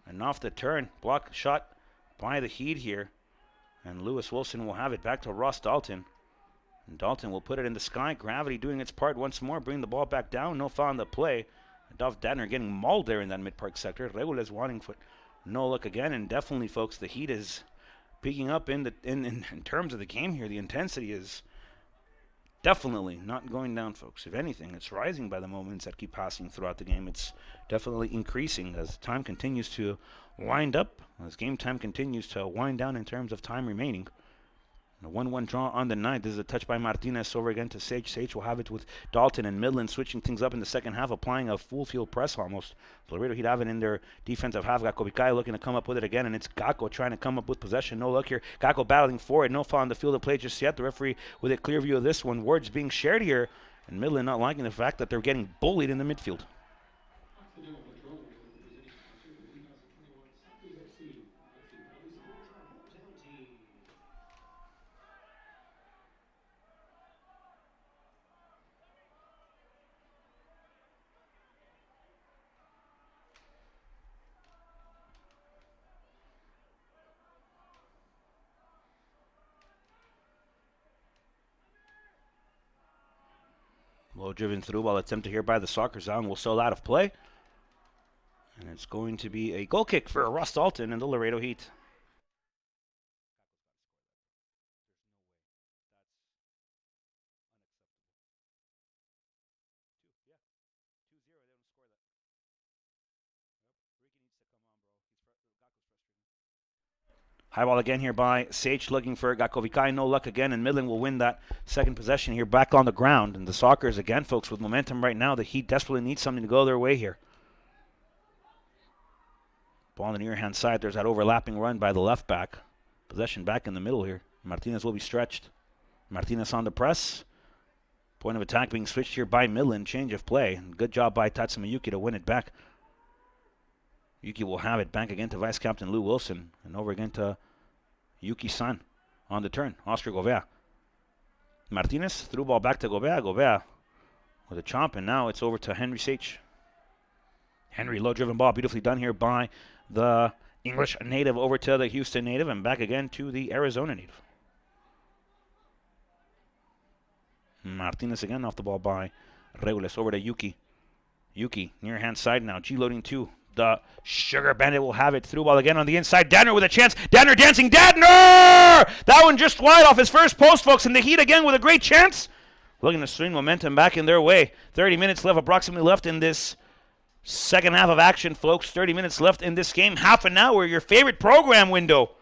And off the turn. Block shot by the Heat here. And Lewis Wilson will have it back to Ross Dalton. And Dalton will put it in the sky. Gravity doing its part once more. Bring the ball back down. No foul on the play. Dov Dadner getting mauled there in that mid-park sector. Regular's wanting for no look again. And definitely, folks, the Heat is picking up in terms of the game here. The intensity is definitely not going down, folks. If anything, it's rising by the moments that keep passing throughout the game. It's definitely increasing as time continues to wind up, as game time continues to wind down in terms of time remaining. A 1-1 draw on the night. This is a touch by Martinez over again to Sage. Sage will have it with Dalton and Midland switching things up in the second half, applying a full field press almost. Laredo Heat have it in their defensive half. Gakko looking to come up with it again, and it's Gakko trying to come up with possession. No luck here. Gakko battling for it. No foul on the field of play just yet. The referee with a clear view of this one. Words being shared here, and Midland not liking the fact that they're getting bullied in the midfield. Low driven through ball attempt here by the soccer zone will sell out of play. And it's going to be a goal kick for Ross Dalton and the Laredo Heat. High ball again here by Sage, looking for Gakovikai. No luck again, and Midland will win that second possession here back on the ground. And the Sockers again, folks, with momentum right now. The Heat desperately need something to go their way here. Ball on the near-hand side. There's that overlapping run by the left back. Possession back in the middle here. Martinez will be stretched. Martinez on the press. Point of attack being switched here by Midland. Change of play. Good job by Tatsumayuki to win it back. Yuki will have it back again to Vice Captain Lou Wilson. And over again to Yuki-san on the turn. Oscar Govea. Martinez, through ball back to Govea. Govea with a chomp, and now it's over to Henry Sage. Henry, low-driven ball, beautifully done here by the English native over to the Houston native, and back again to the Arizona native. Martinez again off the ball by Regulus over to Yuki. Yuki, near hand side now, G-loading 2. The Sugar Bandit will have it. Through ball again on the inside. Danner with a chance. Danner dancing. Danner! That one just wide off his first post, folks. And the Heat again with a great chance. Looking to swing momentum back in their way. 30 minutes left, approximately left in this second half of action, folks. 30 minutes left in this game. Half an hour, your favorite program window.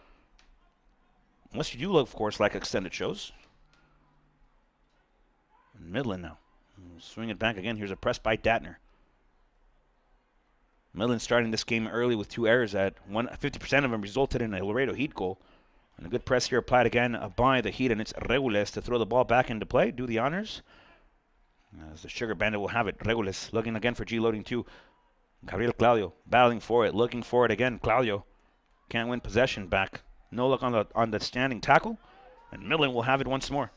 Unless you do, of course, like extended shows. Midland now. Swing it back again. Here's a press by Datner. Midland starting this game early with 2 errors at 50% of them resulted in a Laredo Heat goal. And a good press here applied again by the Heat, and it's Regules to throw the ball back into play, do the honors. As the Sugar Bandit will have it. Regulus looking again for G loading 2. Gabriel Claudio battling for it, looking for it again. Claudio can't win possession back. No luck on the standing tackle. And Midland will have it once more.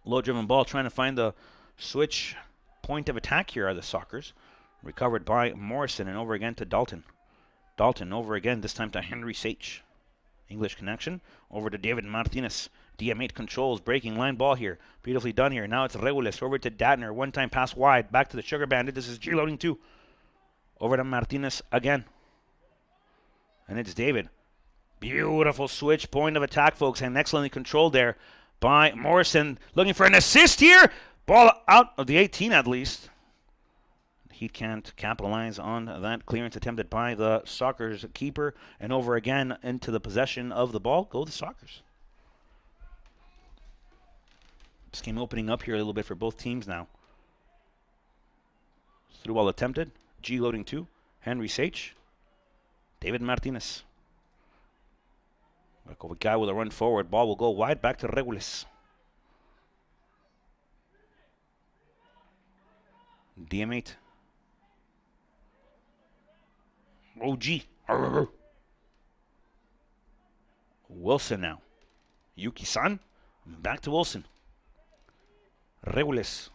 Low driven ball trying to find the switch point of attack here are the Sockers. Recovered by Morrison and over again to Dalton. Dalton over again, this time to Henry Sage. English connection over to David Martinez. DM8 controls, breaking line ball here. Beautifully done here. Now it's Regulus over to Datner. One time pass wide. Back to the Sugar Bandit. This is G loading 2. Over to Martinez again. And it's David. Beautiful switch point of attack, folks. And excellently controlled there by Morrison. Looking for an assist here. Ball out of the 18 at least. He can't capitalize on that clearance attempted by the Sockers keeper. And over again into the possession of the ball. Go the Sockers. This game opening up here a little bit for both teams now. Through ball attempted. G loading 2. Henry Sage. David Martinez. A guy with a run forward. Ball will go wide back to Regulus. DM8. OG. Wilson now. Yuki-san. Back to Wilson. Regulus.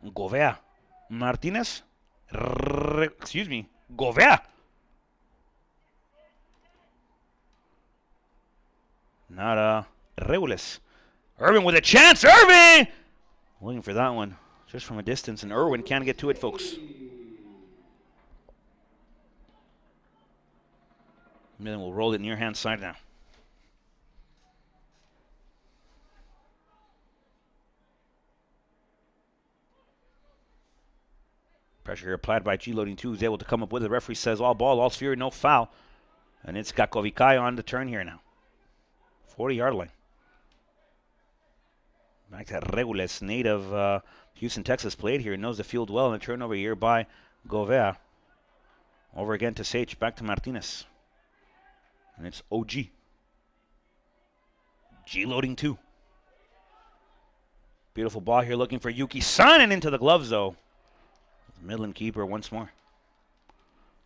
Govea. Martinez. Govea. Not Regulus. Irvin with a chance. Irvin! Looking for that one just from a distance, and Irwin can't get to it, folks. And then we'll roll it near hand side now. Pressure here applied by G loading 2, who's able to come up with it. The referee says all ball, all sphere, no foul. And it's Gakovikai on the turn here now. 40-yard line. Back to Regulus, native Houston, Texas, played here. Knows the field well. And a turnover here by Govea. Over again to Sage. Back to Martinez. And it's OG. G loading 2. Beautiful ball here looking for Yuki-san and into the gloves though. Midland keeper once more.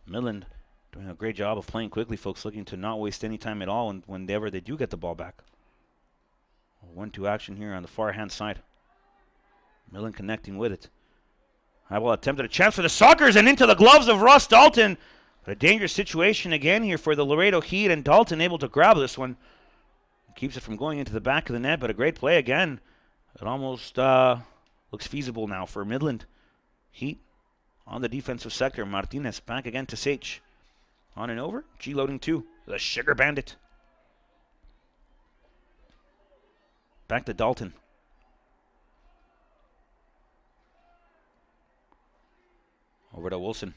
Midland doing a great job of playing quickly, folks, looking to not waste any time at all whenever they do get the ball back. 1-2 action here on the far hand side. Midland connecting with it. High ball attempted, a chance for the Sockers and into the gloves of Ross Dalton. But a dangerous situation again here for the Laredo Heat, and Dalton able to grab this one. Keeps it from going into the back of the net, but a great play again. It almost looks feasible now for Midland. Heat on the defensive sector. Martinez back again to Sage. On and over. G loading 2. The Sugar Bandit. Back to Dalton. Over to Wilson.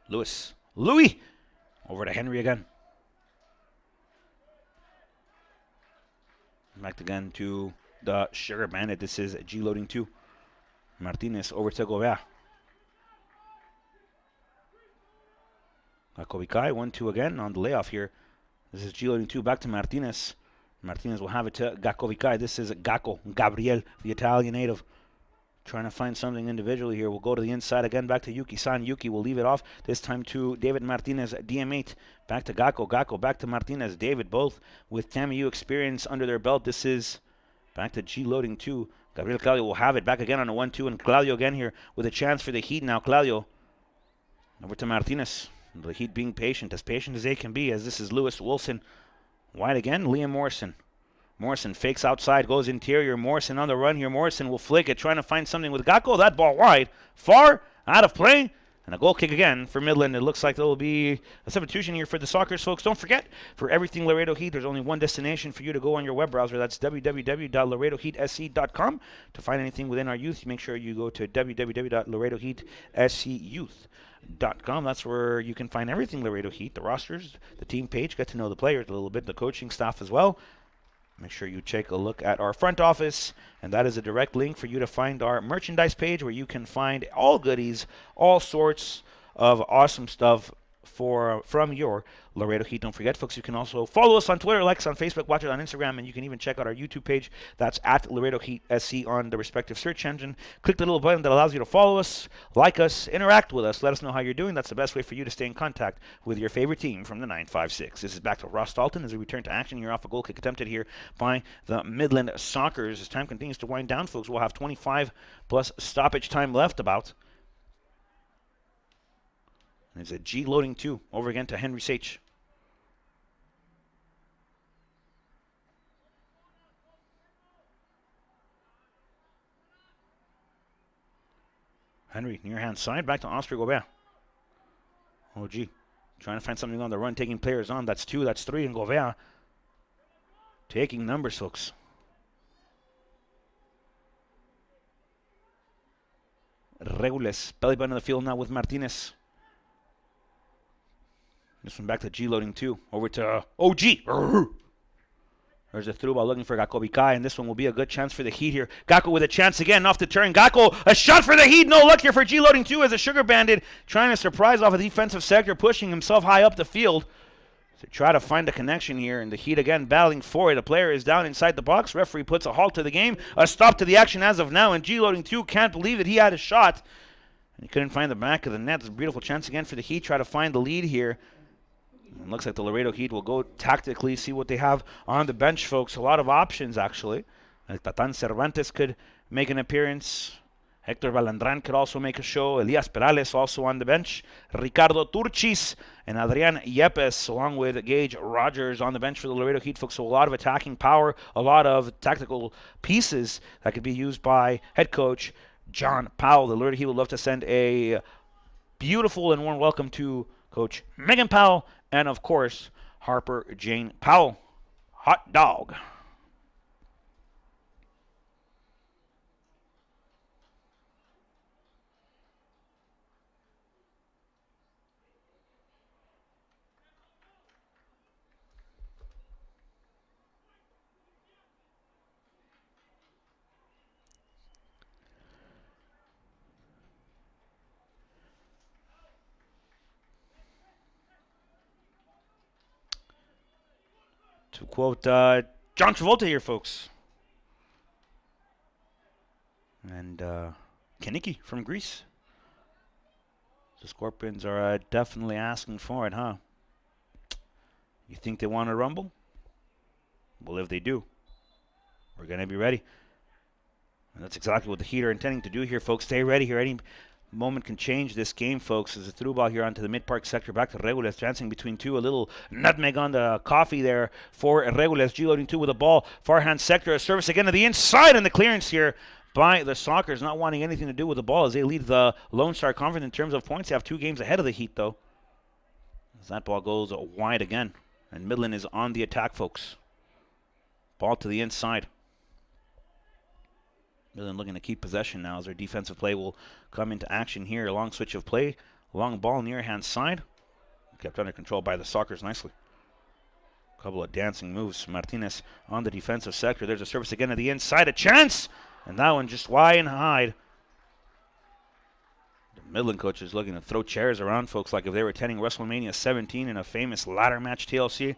Louis. Over to Henry again. Back again to the Sugar Bandit. This is G loading 2. Martinez over to Govea. Gakovikai 1-2 again on the layoff here. This is G loading 2. Back to Martinez. Martinez will have it to Gakovikai. This is Gabriel, the Italian native. Trying to find something individually here. We'll go to the inside again. Back to Yuki-san. Yuki will leave it off. This time to David Martinez. DM8. Back to Gakko. Gakko back to Martinez. David both with TAMU experience under their belt. This is back to G loading 2. Gabriel Claudio will have it. Back again on a 1-2. And Claudio again here with a chance for the Heat now. Claudio over to Martinez. The Heat being patient as they can be, as this is Lewis Wilson. Wide again. Liam Morrison. Morrison fakes outside, goes interior. Morrison on the run here. Morrison will flick it, trying to find something with Gakko. That ball wide, far, out of play. And a goal kick again for Midland. It looks like there will be a substitution here for the Sockers, folks. Don't forget, for everything Laredo Heat, there's only one destination for you to go on your web browser. That's www.laredoheatsc.com. To find anything within our youth, make sure you go to www.laredoheatscyouth.com. That's where you can find everything Laredo Heat, the rosters, the team page, get to know the players a little bit, the coaching staff as well. Make sure you take a look at our front office, and that is a direct link for you to find our merchandise page where you can find all goodies, all sorts of awesome stuff from your Laredo Heat. Don't forget, folks, you can also follow us on Twitter, like us on Facebook, watch it on Instagram, and you can even check out our YouTube page. That's at Laredo Heat SC on the respective search engine. Click the little button that allows you to follow us, like us, interact with us, let us know how you're doing. That's the best way for you to stay in contact with your favorite team from the 956. This is back to Ross Dalton as we return to action here off a goal kick attempted here by the Midland Sockers. As time continues to wind down, folks, we'll have 25 plus stoppage time left about. There's a G loading 2 over again to Henry Sage. Henry, near hand side, back to Oscar Gobert. OG, trying to find something on the run, taking players on. That's 2, that's 3, and Gobert taking numbers, folks. Regules, belly button of the field now with Martinez. This one back to G loading 2. Over to OG. There's a through ball looking for Gakovikai, and this one will be a good chance for the Heat here. Gakko with a chance again, off the turn. Gakko, a shot for the Heat. No luck here for G loading 2 as a Sugar Bandit trying to surprise off a defensive sector, pushing himself high up the field to try to find a connection here. And the Heat again battling for it. A player is down inside the box. Referee puts a halt to the game. A stop to the action as of now, and G loading 2 can't believe that he had a shot. And he couldn't find the back of the net. It's a beautiful chance again for the Heat. Try to find the lead here. It looks like the Laredo Heat will go tactically, see what they have on the bench, folks. A lot of options, actually. Like Tatan Cervantes could make an appearance. Hector Balandran could also make a show. Elias Perales also on the bench. Ricardo Turchis and Adrian Yepes, along with Gage Rogers on the bench for the Laredo Heat, folks. So a lot of attacking power, a lot of tactical pieces that could be used by head coach John Powell. The Laredo Heat would love to send a beautiful and warm welcome to Coach Megan Powell and, of course, Harper Jane Powell. Hot dog. To quote John Travolta here, folks. And Kaniki from Greece. The Scorpions are definitely asking for it, huh? You think they want to rumble? Well, if they do, we're going to be ready. And that's exactly what the Heat are intending to do here, folks. Stay ready here. Any moment can change this game, folks. There's a through ball here onto the mid-park sector. Back to Regules, dancing between 2. A little nutmeg on the coffee there for Regules. G loading 2 with the ball. Far hand sector. A service again to the inside, and the clearance here by the Sockers, not wanting anything to do with the ball as they lead the Lone Star Conference in terms of points. They have 2 games ahead of the Heat, though. As that ball goes wide again. And Midland is on the attack, folks. Ball to the inside. Midland looking to keep possession now as their defensive play will come into action here. A long switch of play. Long ball near hand side. Kept under control by the Sockers nicely. A couple of dancing moves. Martinez on the defensive sector. There's a service again to the inside. A chance! And that one just wide and hide. The Midland coach is looking to throw chairs around, folks, like if they were attending WrestleMania 17 in a famous ladder match TLC.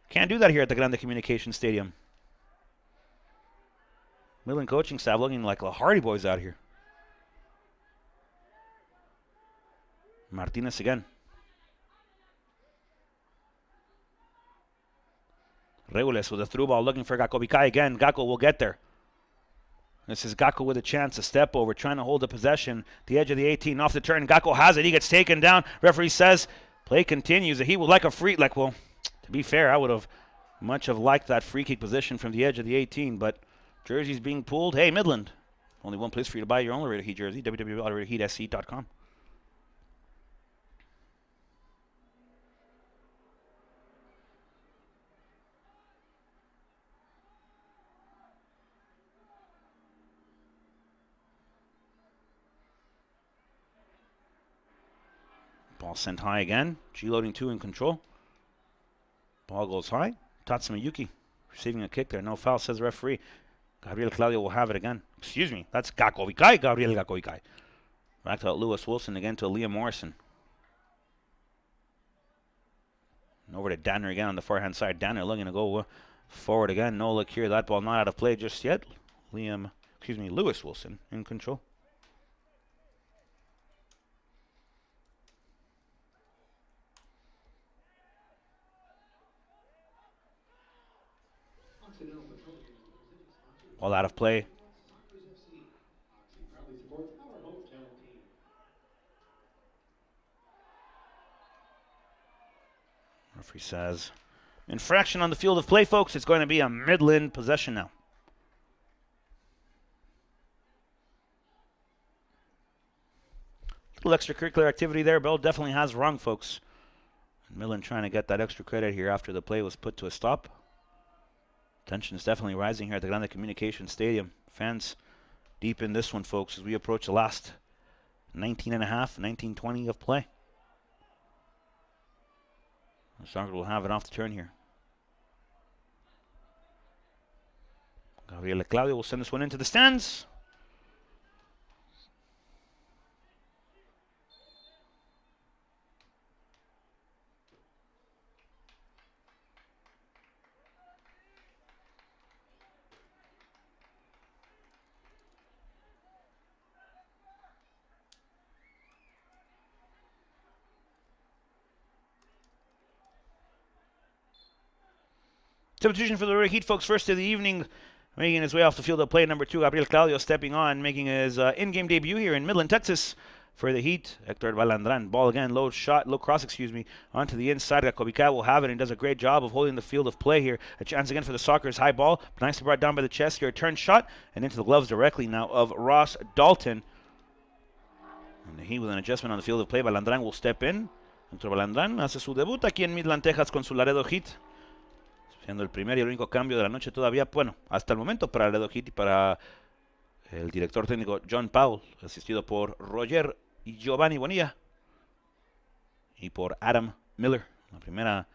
Can't do that here at the Grande Communication Stadium. Midland coaching staff looking like the Hardy Boys out here. Martinez again. Regules with a through ball looking for Gakovikai again. Gakko will get there. This is Gakko with a chance, a step over, trying to hold the possession. The edge of the 18, off the turn. Gakko has it. He gets taken down. Referee says play continues. He would like a free, well, to be fair, I would have much have liked that free kick position from the edge of the 18, but jerseys being pulled. Hey, Midland. Only one place for you to buy your own Laredo Heat jersey, www.laredoheatsc.com. Ball sent high again. G loading 2 in control. Ball goes high. Tatsumi Yuki receiving a kick there. No foul, says the referee. Gabriel Claudio will have it again. Excuse me. That's Gakovikai. Gabriel Gakovikai. Back to Lewis Wilson again to Liam Morrison. And over to Danner again on the far-hand side. Danner looking to go forward again. No look here. That ball not out of play just yet. Lewis Wilson in control. All out of play. Referee says infraction on the field of play, folks. It's going to be a Midland possession now. Little extracurricular activity there. Bell definitely has wrong, folks. Midland trying to get that extra credit here after the play was put to a stop. Tension is definitely rising here at the Grande Communication Stadium. Fans deep in this one, folks, as we approach the last 19.5, 19:20 of play. Soccer will have it off the turn here. Gabriel Claudio will send this one into the stands. Substitution for the Laredo Heat, folks. First of the evening, making his way off the field of play. Number 2, Gabriel Claudio stepping on, making his in-game debut here in Midland, Texas for the Heat. Hector Balandran, ball again, low cross, onto the inside. Gacobica will have it and does a great job of holding the field of play here. A chance again for the Sockers, high ball, but nicely brought down by the chest here. A turn shot and into the gloves directly now of Ross Dalton. And the Heat with an adjustment on the field of play. Balandran will step in. Hector Balandran hace su debut aquí en Midland, Texas con su Laredo Heat. Siendo el primer y el único cambio de la noche todavía, bueno, hasta el momento para Laredo Heat y para el director técnico John Powell, asistido por Roger y Giovanni Bonilla y por Adam Miller. La primera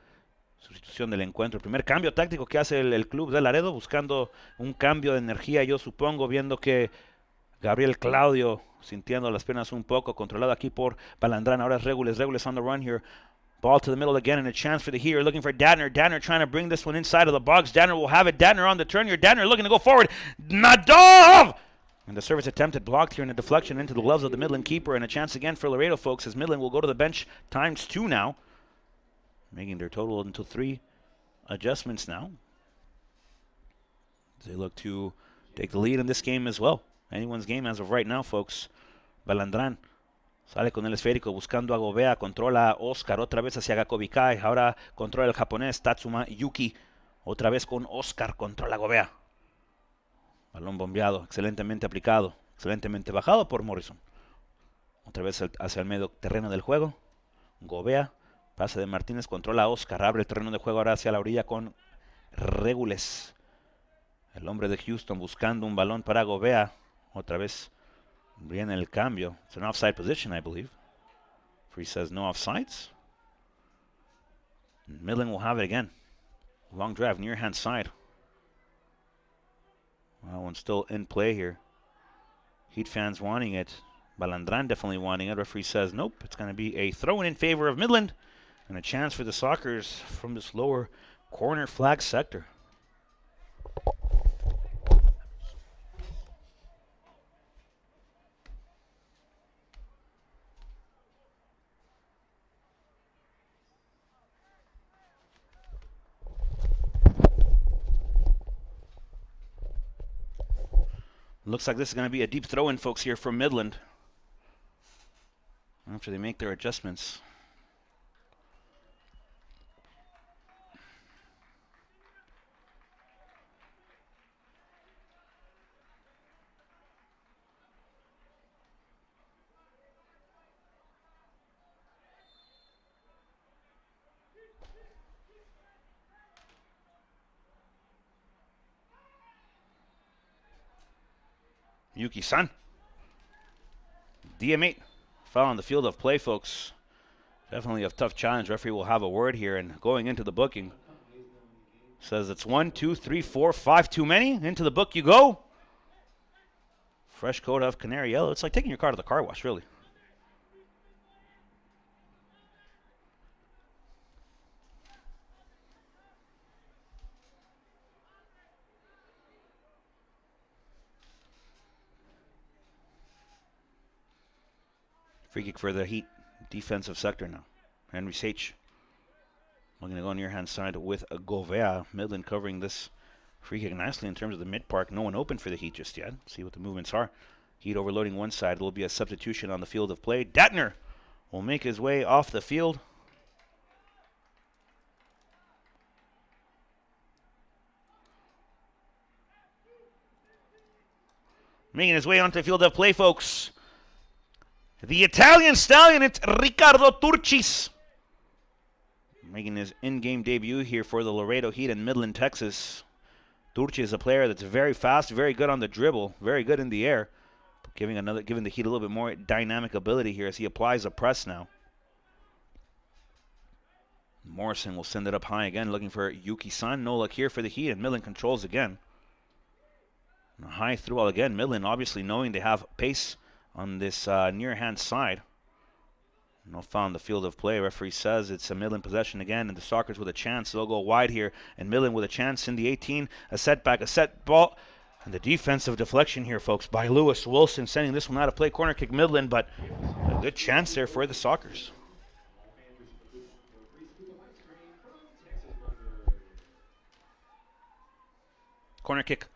sustitución del encuentro, el primer cambio táctico que hace el club de Laredo, buscando un cambio de energía, yo supongo, viendo que Gabriel Claudio sintiendo las penas un poco, controlado aquí por Balandran. Ahora es Regules on the run here. Ball to the middle again, and a chance for the Heat. Looking for Danner. Danner trying to bring this one inside of the box. Danner will have it. Danner on the turn here. Danner looking to go forward. Nadov! And the service attempted blocked here, and a deflection into the gloves of the Midland keeper. And a chance again for Laredo, folks, as Midland will go to the bench ×2 now, making their total into 3 adjustments now. They look to take the lead in this game as well. Anyone's game as of right now, folks. Balandran sale con el esférico buscando a Gobea, controla a Oscar otra vez hacia Gakovikai, ahora controla el japonés Tatsuma Yuki, otra vez con Oscar, controla a Gobea. Balón bombeado, excelentemente aplicado, excelentemente bajado por Morrison. Otra vez hacia el medio terreno del juego. Gobea, pase de Martínez, controla a Oscar, abre el terreno de juego ahora hacia la orilla con Regules. El hombre de Houston buscando un balón para Gobea, otra vez. Viene el cambio. It's an offside position, I believe. Free says no offsides. Midland will have it again. Long drive, near hand side. That one's still in play here. Heat fans wanting it. Balandran definitely wanting it. Referee says nope. It's going to be a throw-in in favor of Midland. And a chance for the Sockers from this lower corner flag sector. Looks like this is going to be a deep throw-in, folks, here from Midland after they make their adjustments. Yuki-san. DM8 foul on the field of play, folks. Definitely a tough challenge. Referee will have a word here, and going into the booking, says it's 1, 2, 3, 4, 5 too many. Into the book you go. Fresh coat of canary yellow. It's like taking your car to the car wash, really. Free kick for the Heat defensive sector now. Henry Sage looking to go near hand side with a Govea. Midland covering this free kick nicely in terms of the mid park. No one open for the Heat just yet. See what the movements are. Heat overloading one side. There will be a substitution on the field of play. Datner will make his way off the field. Making his way onto the field of play, folks. The Italian stallion, it's Riccardo Turcis. Making his in-game debut here for the Laredo Heat in Midland, Texas. Turcis is a player that's very fast, very good on the dribble, very good in the air. Giving the Heat a little bit more dynamic ability here as he applies a press now. Morrison will send it up high again, looking for Yuki-san. No luck here for the Heat, and Midland controls again. A high through all again. Midland obviously knowing they have pace on this near-hand side. No foul on the field of play. Referee says it's a Midland possession again, and the Sockers with a chance. They'll go wide here, and Midland with a chance in the 18. A setback, a set ball. And the defensive deflection here, folks, by Lewis Wilson, sending this one out of play. Corner kick Midland, but a good chance there for the Sockers. Corner kick.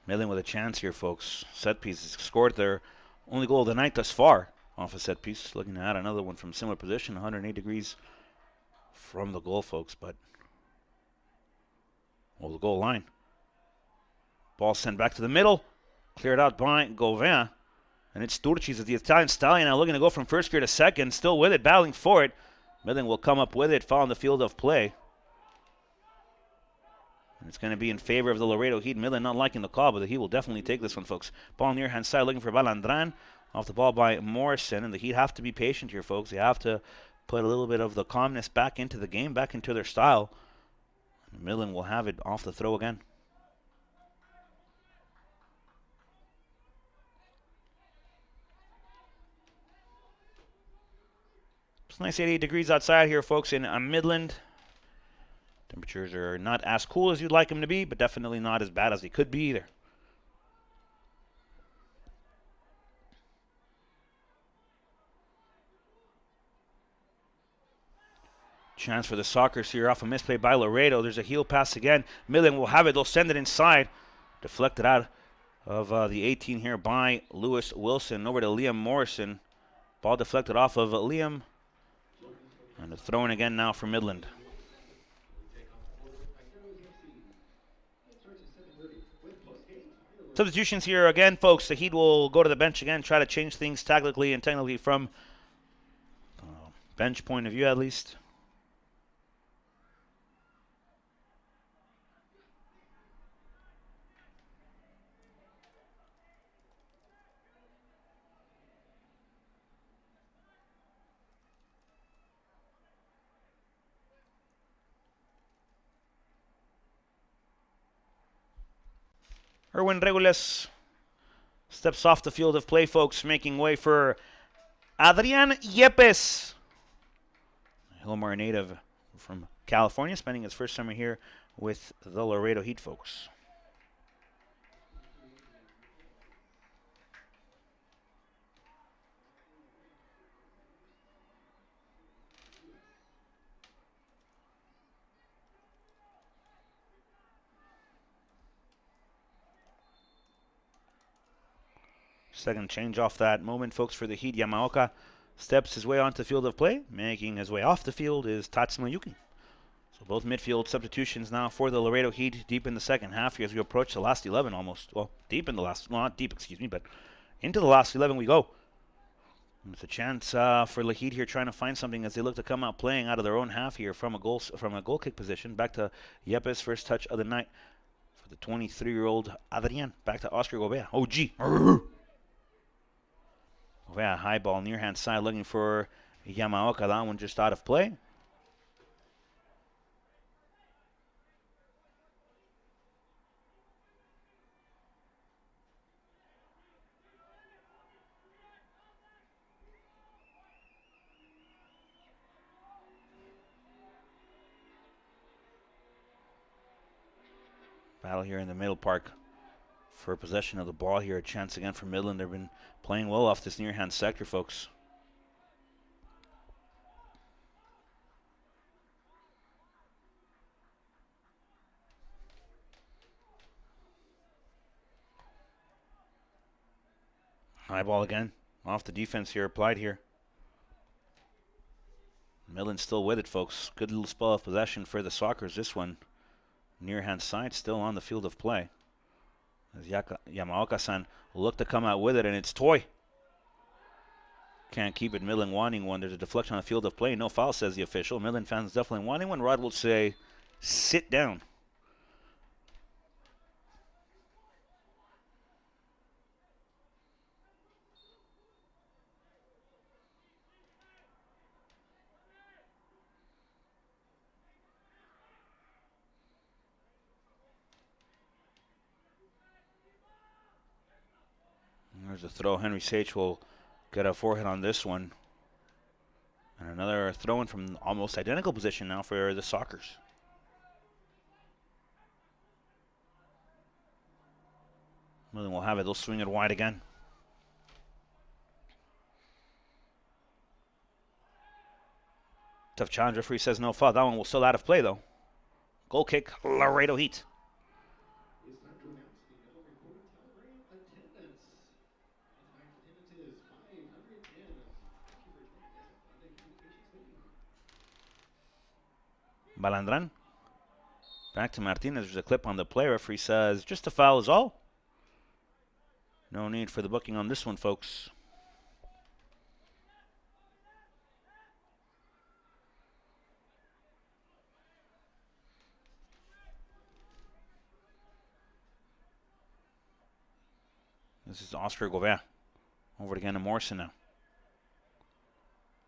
Midland with a chance here, folks. Set piece scored their only goal of the night thus far off a set piece. Looking to add another one from similar position, 108 degrees from the goal, folks. But, well, the goal line. Ball sent back to the middle. Cleared out by Govea. And it's Turcis as the Italian stallion now looking to go from first gear to second. Still with it, battling for it. Midland will come up with it, foul on the field of play. It's going to be in favor of the Laredo Heat. Midland not liking the call, but he will definitely take this one, folks. Ball near hand side looking for Balandran. Off the ball by Morrison. And the Heat have to be patient here, folks. They have to put a little bit of the calmness back into the game, back into their style. And Midland will have it off the throw again. It's nice 88 degrees outside here, folks, in Midland. Temperatures are not as cool as you'd like them to be, but definitely not as bad as they could be either. Chance for the Sockers here off a misplay by Laredo. There's a heel pass again. Midland will have it. They'll send it inside. Deflected out of the 18 here by Lewis Wilson. Over to Liam Morrison. Ball deflected off of Liam. And a throw in again now for Midland. Substitutions here again, folks. The Heat will go to the bench again, try to change things tactically and technically from bench point of view at least. Erwin Regules steps off the field of play, folks, making way for Adrian Yepes. A Hillmar native from California, spending his first summer here with the Laredo Heat, folks. Second change off that moment, folks, for the Heat. Yamaoka steps his way onto the field of play. Making his way off the field is Tatsuma Yuki. So both midfield substitutions now for the Laredo Heat deep in the second half here as we approach the last 11 almost. Well, deep in the last, well, not deep, excuse me, but into the last 11 we go. And it's a chance for the Heat here trying to find something as they look to come out playing out of their own half here from a goal kick position. Back to Yepes, first touch of the night for the 23-year-old Adrian. Back to Oscar Gobea. OG. Yeah, high ball near hand side looking for Yamaoka. That one just out of play. Battle here in the middle park for possession of the ball here. A chance again for Midland. They've been playing well off this near hand sector, folks. High ball again. Off the defense here, applied here. Midland still with it, folks. Good little spell of possession for the Sockers. This one, near hand side, still on the field of play. As Yamaoka-san will look to come out with it, and it's Toy. Can't keep it. Midland wanting one. There's a deflection on the field of play. No foul, says the official. Midland fans definitely wanting one. Rod will say, sit down. There's a throw. Henry Sage will get a forehead on this one. And another throw in from almost identical position now for the Sockers. Midland will have it. They'll swing it wide again. Tough challenge. Referee says no foul. That one will still out of play, though. Goal kick, Laredo Heat. It's time to announce the middle report telegram attendance. Tonight's attendance is 510. Thank you for joining us at the Communications Stadium. Balandran. Back to Martinez. There's a clip on the play. Referee says just a foul is all. No need for the booking on this one, folks. This is Oscar Gobert. Over again to Morrison now.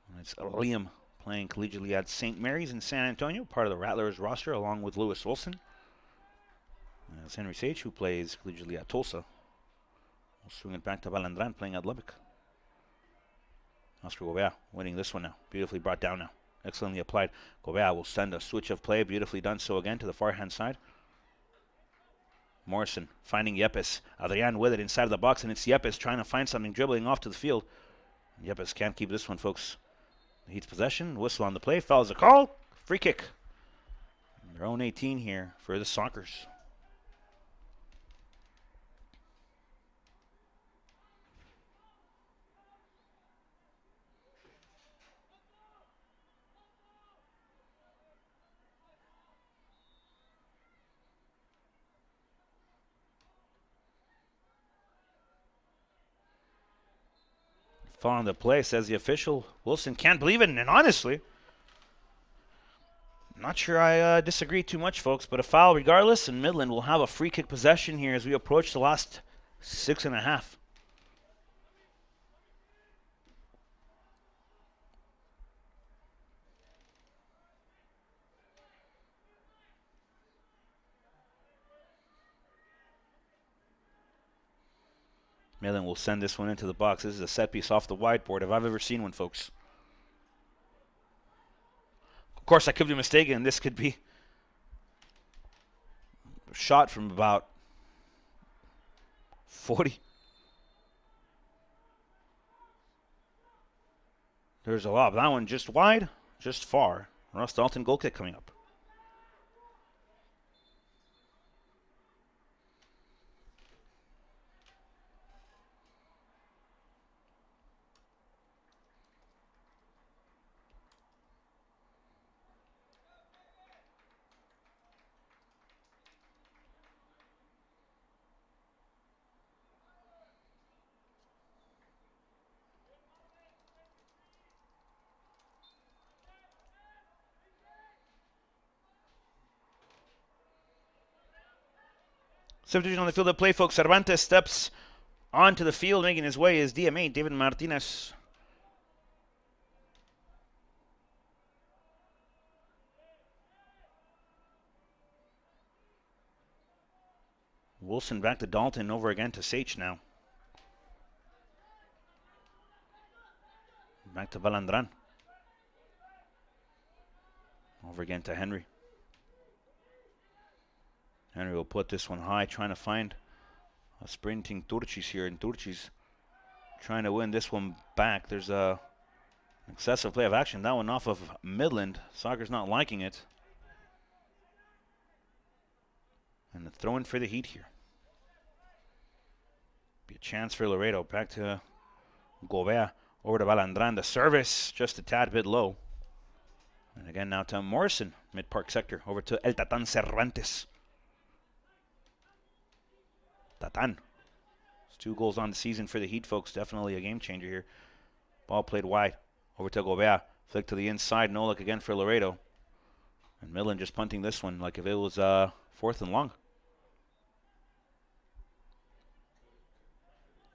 And it's Liam playing collegiately at St. Mary's in San Antonio, part of the Rattlers roster, along with Lewis Wilson. And it's Henry Sage, who plays collegiately at Tulsa. We'll swing it back to Balandran, playing at Lubbock. Oscar Gobert winning this one now. Beautifully brought down now. Excellently applied. Gobert will send a switch of play. Beautifully done so again to the far hand side. Morrison finding Yepes. Adrian with it inside of the box, and it's Yepes trying to find something, dribbling off to the field. Yepes can't keep this one, folks. The Heat's possession. Whistle on the play. Fouls a call. Free kick. Their own 18 here for the Sockers. Foul on the play, says the official. Wilson can't believe it, and honestly, not sure I disagree too much, folks, but a foul regardless, and Midland will have a free kick possession here as we approach the last 6.5. Midland will send this one into the box. This is a set piece off the whiteboard if I've ever seen one, folks. Of course, I could be mistaken. This could be a shot from about 40. There's a lob. That one just wide, just far. Russ Dalton goal kick coming up. Substitution on the field of play, folks. Cervantes steps onto the field, making his way is DMA, David Martinez. Wilson back to Dalton, over again to Sage now. Back to Balandran. Over again to Henry. Henry will put this one high, trying to find a sprinting Turcis here, and Turcis trying to win this one back. There's a excessive play of action. That one off of Midland. Soccer's not liking it. And the throw in for the Heat here. Be a chance for Laredo. Back to Gobea. Over to Balandran. The service just a tad bit low. And again now to Morrison. Mid-park sector. Over to El Tatan Cervantes. Tatan. It's 2 goals on the season for the Heat, folks. Definitely a game changer here. Ball played wide. Over to Gobea. Flick to the inside. No look again for Laredo. And Midland just punting this one like if it was 4th and long.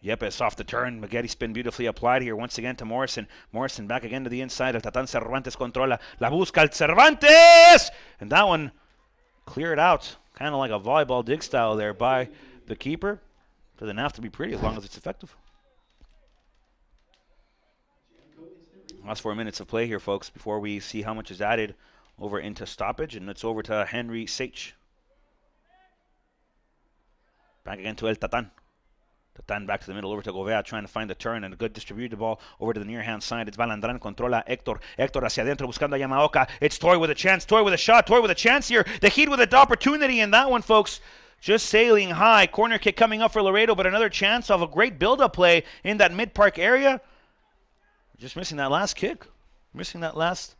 Yepes off the turn. Maggette spin beautifully applied here once again to Morrison. Morrison back again to the inside. El Tatan Cervantes controla. La busca el Cervantes! And that one cleared out. Kind of like a volleyball dig style there by the keeper. Doesn't have to be pretty as long as it's effective. Last 4 minutes of play here, folks, before we see how much is added over into stoppage. And it's over to Henry Sage. Back again to El Tatan. Tatan back to the middle, over to Gobea, trying to find the turn and a good distributed ball over to the near hand side. It's Balandran, controla Hector. Hector hacia adentro, buscando a Yamaoka. It's Toy with a chance, Toy with a shot, Toy with a chance here. The Heat with an opportunity in that one, folks. Just sailing high. Corner kick coming up for Laredo, but another chance of a great build-up play in that mid-park area. Just missing that last kick. Missing that last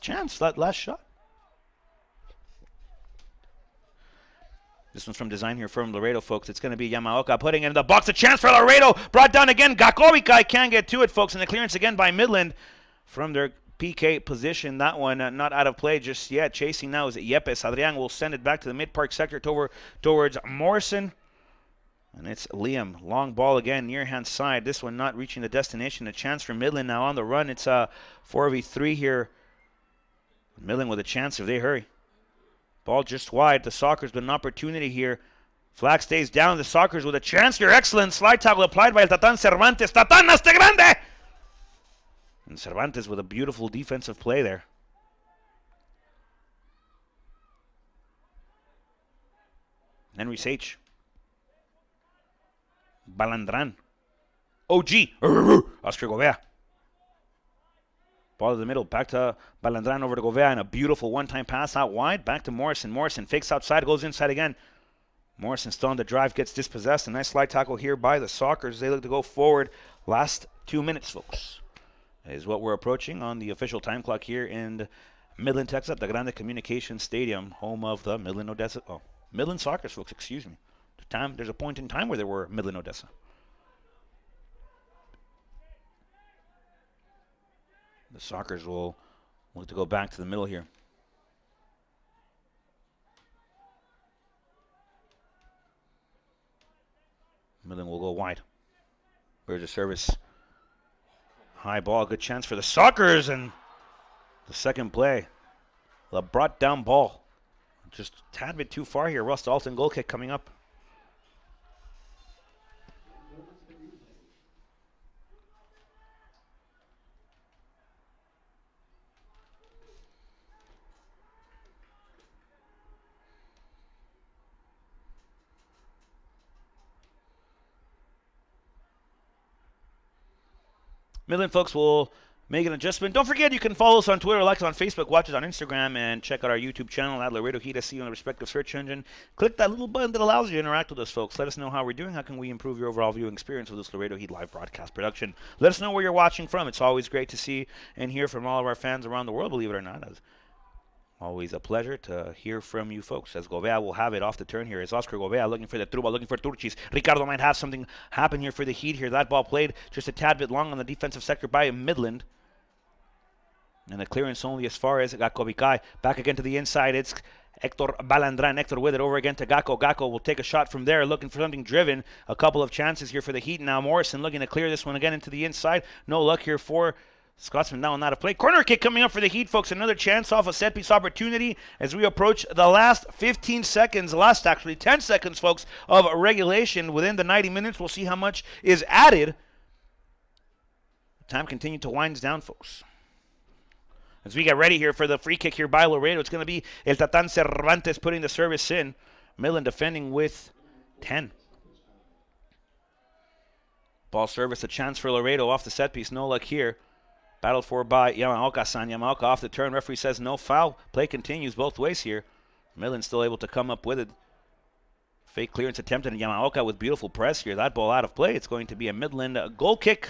chance, that last shot. This one's from design here from Laredo, folks. It's going to be Yamaoka putting it in the box. A chance for Laredo. Brought down again. Gakovica can't get to it, folks. And the clearance again by Midland from their PK position. That one not out of play just yet. Chasing now is Yepes. Adrian will send it back to the mid-park sector towards Morrison. And it's Liam. Long ball again, near hand side. This one not reaching the destination. A chance for Midland now on the run. It's a 4v3 here. Midland with a chance if they hurry. Ball just wide. The Soccer's been an opportunity here. Flag stays down. The Soccer's with a chance here. Excellent slide tackle applied by El Tatan Cervantes. Tatan hasta grande! And Cervantes with a beautiful defensive play there. Henry Sage. Balandran. OG. Oscar Gobea. Ball to the middle, back to Balandran, over to Gobea, and a beautiful one-time pass out wide. Back to Morrison. Morrison fakes outside, goes inside again. Morrison still on the drive, gets dispossessed. A nice slide tackle here by the Sockers. They look to go forward. Last 2 minutes, folks, is what we're approaching on the official time clock here in Midland, Texas, at the Grande Communication Stadium, home of the Midland Odessa. Oh, Midland Sockers, folks, excuse me. There's a point in time where there were Midland Odessa. The Sockers will look to go back to the middle here. Midland will go wide. There's a service. High ball, good chance for the Sockers, and the second play. The brought down ball. Just a tad bit too far here. Russ Alton goal kick coming up. Midland folks will make an adjustment. Don't forget, you can follow us on Twitter, like us on Facebook, watch us on Instagram, and check out our YouTube channel at Laredo Heat SC on the respective search engine. Click that little button that allows you to interact with us, folks. Let us know how we're doing. How can we improve your overall viewing experience with this Laredo Heat live broadcast production? Let us know where you're watching from. It's always great to see and hear from all of our fans around the world, believe it or not. Always a pleasure to hear from you folks. As Gobea will have it off the turn here. It's Oscar Gobea looking for the Truba, looking for Turcis. Ricardo might have something happen here for the Heat here. That ball played just a tad bit long on the defensive sector by Midland. And the clearance only as far as Gakovikai. Back again to the inside. It's Hector Balandran. Hector with it over again to Gakko. Gakko will take a shot from there, looking for something driven. A couple of chances here for the Heat. Now Morrison looking to clear this one again into the inside. No luck here for Scotsman now not a play. Corner kick coming up for the Heat, folks. Another chance off a set-piece opportunity as we approach the last 15 seconds, last actually 10 seconds, folks, of regulation within the 90 minutes. We'll see how much is added. Time continuing to wind down, folks. As we get ready here for the free kick here by Laredo, it's going to be El Tatan Cervantes putting the service in. Midland defending with 10. Ball service, a chance for Laredo off the set piece. No luck here. Battled for by Yamaoka-san. Yamaoka off the turn. Referee says no foul. Play continues both ways here. Midland still able to come up with it. Fake clearance attempted, and Yamaoka with beautiful press here. That ball out of play. It's going to be a Midland goal kick.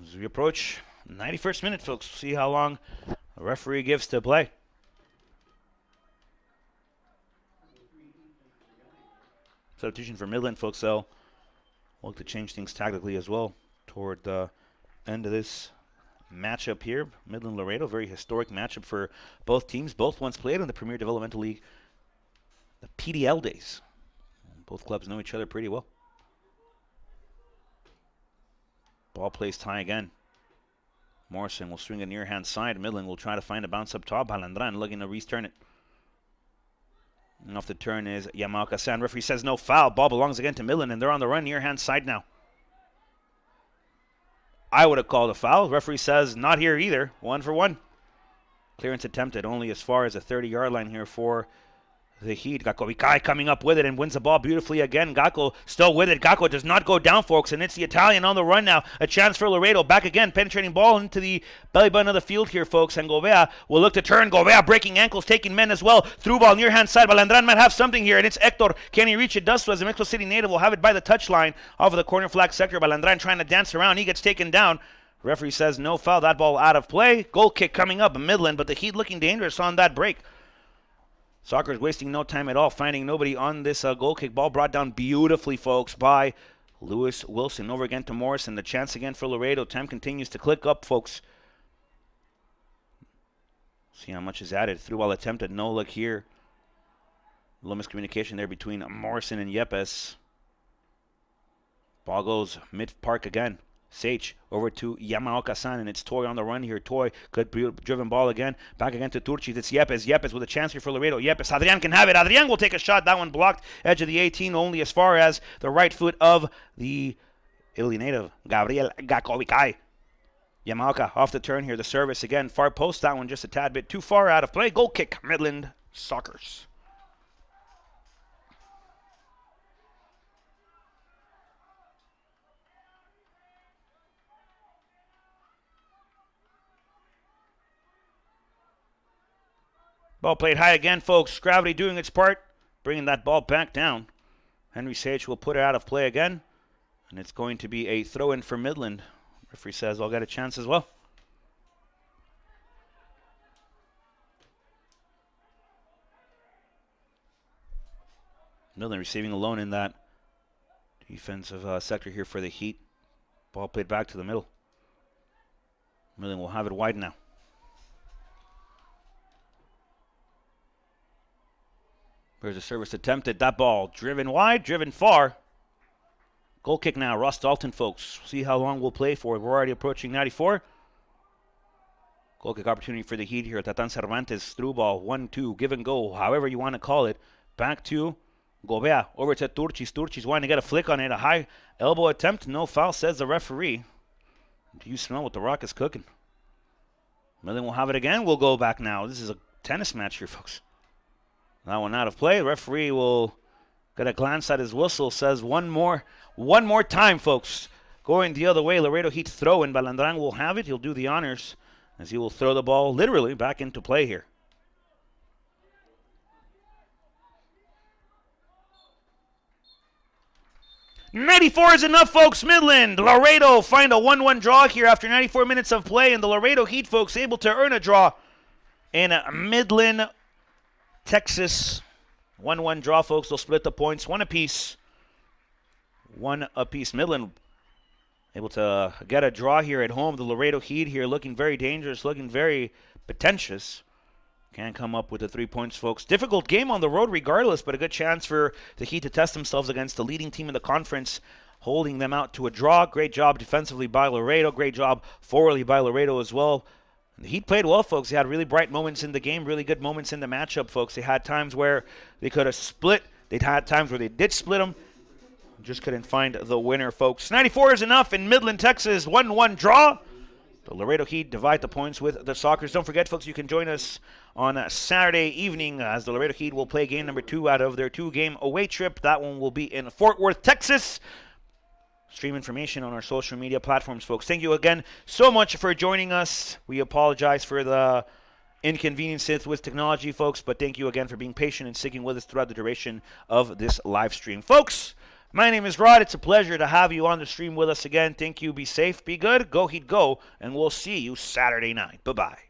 As we approach 91st minute, folks, see how long the referee gives to play. Substitution for Midland, folks, though. Look to change things tactically as well toward the end of this matchup here. Midland-Laredo, very historic matchup for both teams. Both once played in the Premier Developmental League, the PDL days. Both clubs know each other pretty well. Ball placed high again. Morrison will swing it near hand side. Midland will try to find a bounce up top. Balandran looking to return it. And off the turn is Yamaoka-san. Referee says no foul. Ball belongs again to Midland, and they're on the run near hand side now. I would have called a foul. Referee says not here either. 1 for 1. Clearance attempted only as far as the 30-yard line here for the Heat. Gakko Ikai coming up with it and wins the ball beautifully again. Gakko still with it. Gakko does not go down, folks, and it's the Italian on the run now. A chance for Laredo. Back again. Penetrating ball into the belly button of the field here, folks. And Gobea will look to turn. Gobea breaking ankles, taking men as well. Through ball near hand side. Balandran might have something here, and it's Hector. Can he reach it? Does so as the Mexico City native will have it by the touchline off of the corner flag sector. Balandran trying to dance around. He gets taken down. Referee says no foul. That ball out of play. Goal kick coming up in Midland, but the Heat looking dangerous on that break. Soccer is wasting no time at all, finding nobody on this goal kick. Ball brought down beautifully, folks, by Lewis Wilson. Over again to Morrison. The chance again for Laredo. Time continues to click up, folks. See how much is added. Through ball attempted. No luck here. A little miscommunication there between Morrison and Yepes. Ball goes mid-park again. Sage over to Yamaoka-san, and it's Toy on the run here. Toy, good driven ball again. Back again to Turcic. It's Yepes. Yepes with a chance here for Laredo. Yepes. Adrian can have it. Adrian will take a shot. That one blocked. Edge of the 18, only as far as the right foot of the Italy native, Gabriel Gakovikai. Yamaoka off the turn here. The service again. Far post. That one just a tad bit too far out of play. Goal kick. Midland Sockers. Ball played high again, folks. Gravity doing its part, bringing that ball back down. Henry Sage will put it out of play again, and it's going to be a throw-in for Midland. Referee says I'll get a chance as well. Midland receiving alone in that defensive sector here for the Heat. Ball played back to the middle. Midland will have it wide now. There's a service attempted. That ball driven wide, driven far. Goal kick now. Ross Dalton, folks. See how long we'll play for. We're already approaching 94. Goal kick opportunity for the Heat here. Tatan Cervantes through ball. 1-2. Give and go. However you want to call it. Back to Gobea. Over to Turcic. Turcic wanting to get a flick on it. A high elbow attempt. No foul, says the referee. Do you smell what the Rock is cooking? Midland will have it again. We'll go back now. This is a tennis match here, folks. That one out of play. Referee will get a glance at his whistle. Says one more time, folks. Going the other way. Laredo Heat throw in. Balandran will have it. He'll do the honors as he will throw the ball literally back into play here. '94 is enough, folks. Midland, Laredo find a 1-1 draw here after 94 minutes of play, and the Laredo Heat, folks, able to earn a draw in Midland, Texas. 1-1 draw, folks. They'll split the points. One apiece. Midland able to get a draw here at home. The Laredo Heat here looking very dangerous, looking very pretentious. Can't come up with the 3 points, folks. Difficult game on the road regardless, but a good chance for the Heat to test themselves against the leading team in the conference, holding them out to a draw. Great job defensively by Laredo. Great job forwardly by Laredo as well. The Heat played well, folks. They had really bright moments in the game, really good moments in the matchup, folks. They had times where they could have split They'd had times where they did split them. Just couldn't find the winner, folks. 94 is enough in Midland, Texas. 1-1 draw. The Laredo Heat divide the points with the Sockers. Don't forget, folks, you can join us on Saturday evening as the Laredo Heat will play game number 2 out of their 2-game away trip. That one will be in Fort Worth, Texas. Stream information on our social media platforms, folks. Thank you again so much for joining us. We apologize for the inconveniences with technology, folks, but thank you again for being patient and sticking with us throughout the duration of this live stream. Folks, my name is Rod. It's a pleasure to have you on the stream with us again. Thank you. Be safe. Be good. Go Heat Go. And we'll see you Saturday night. Bye-bye.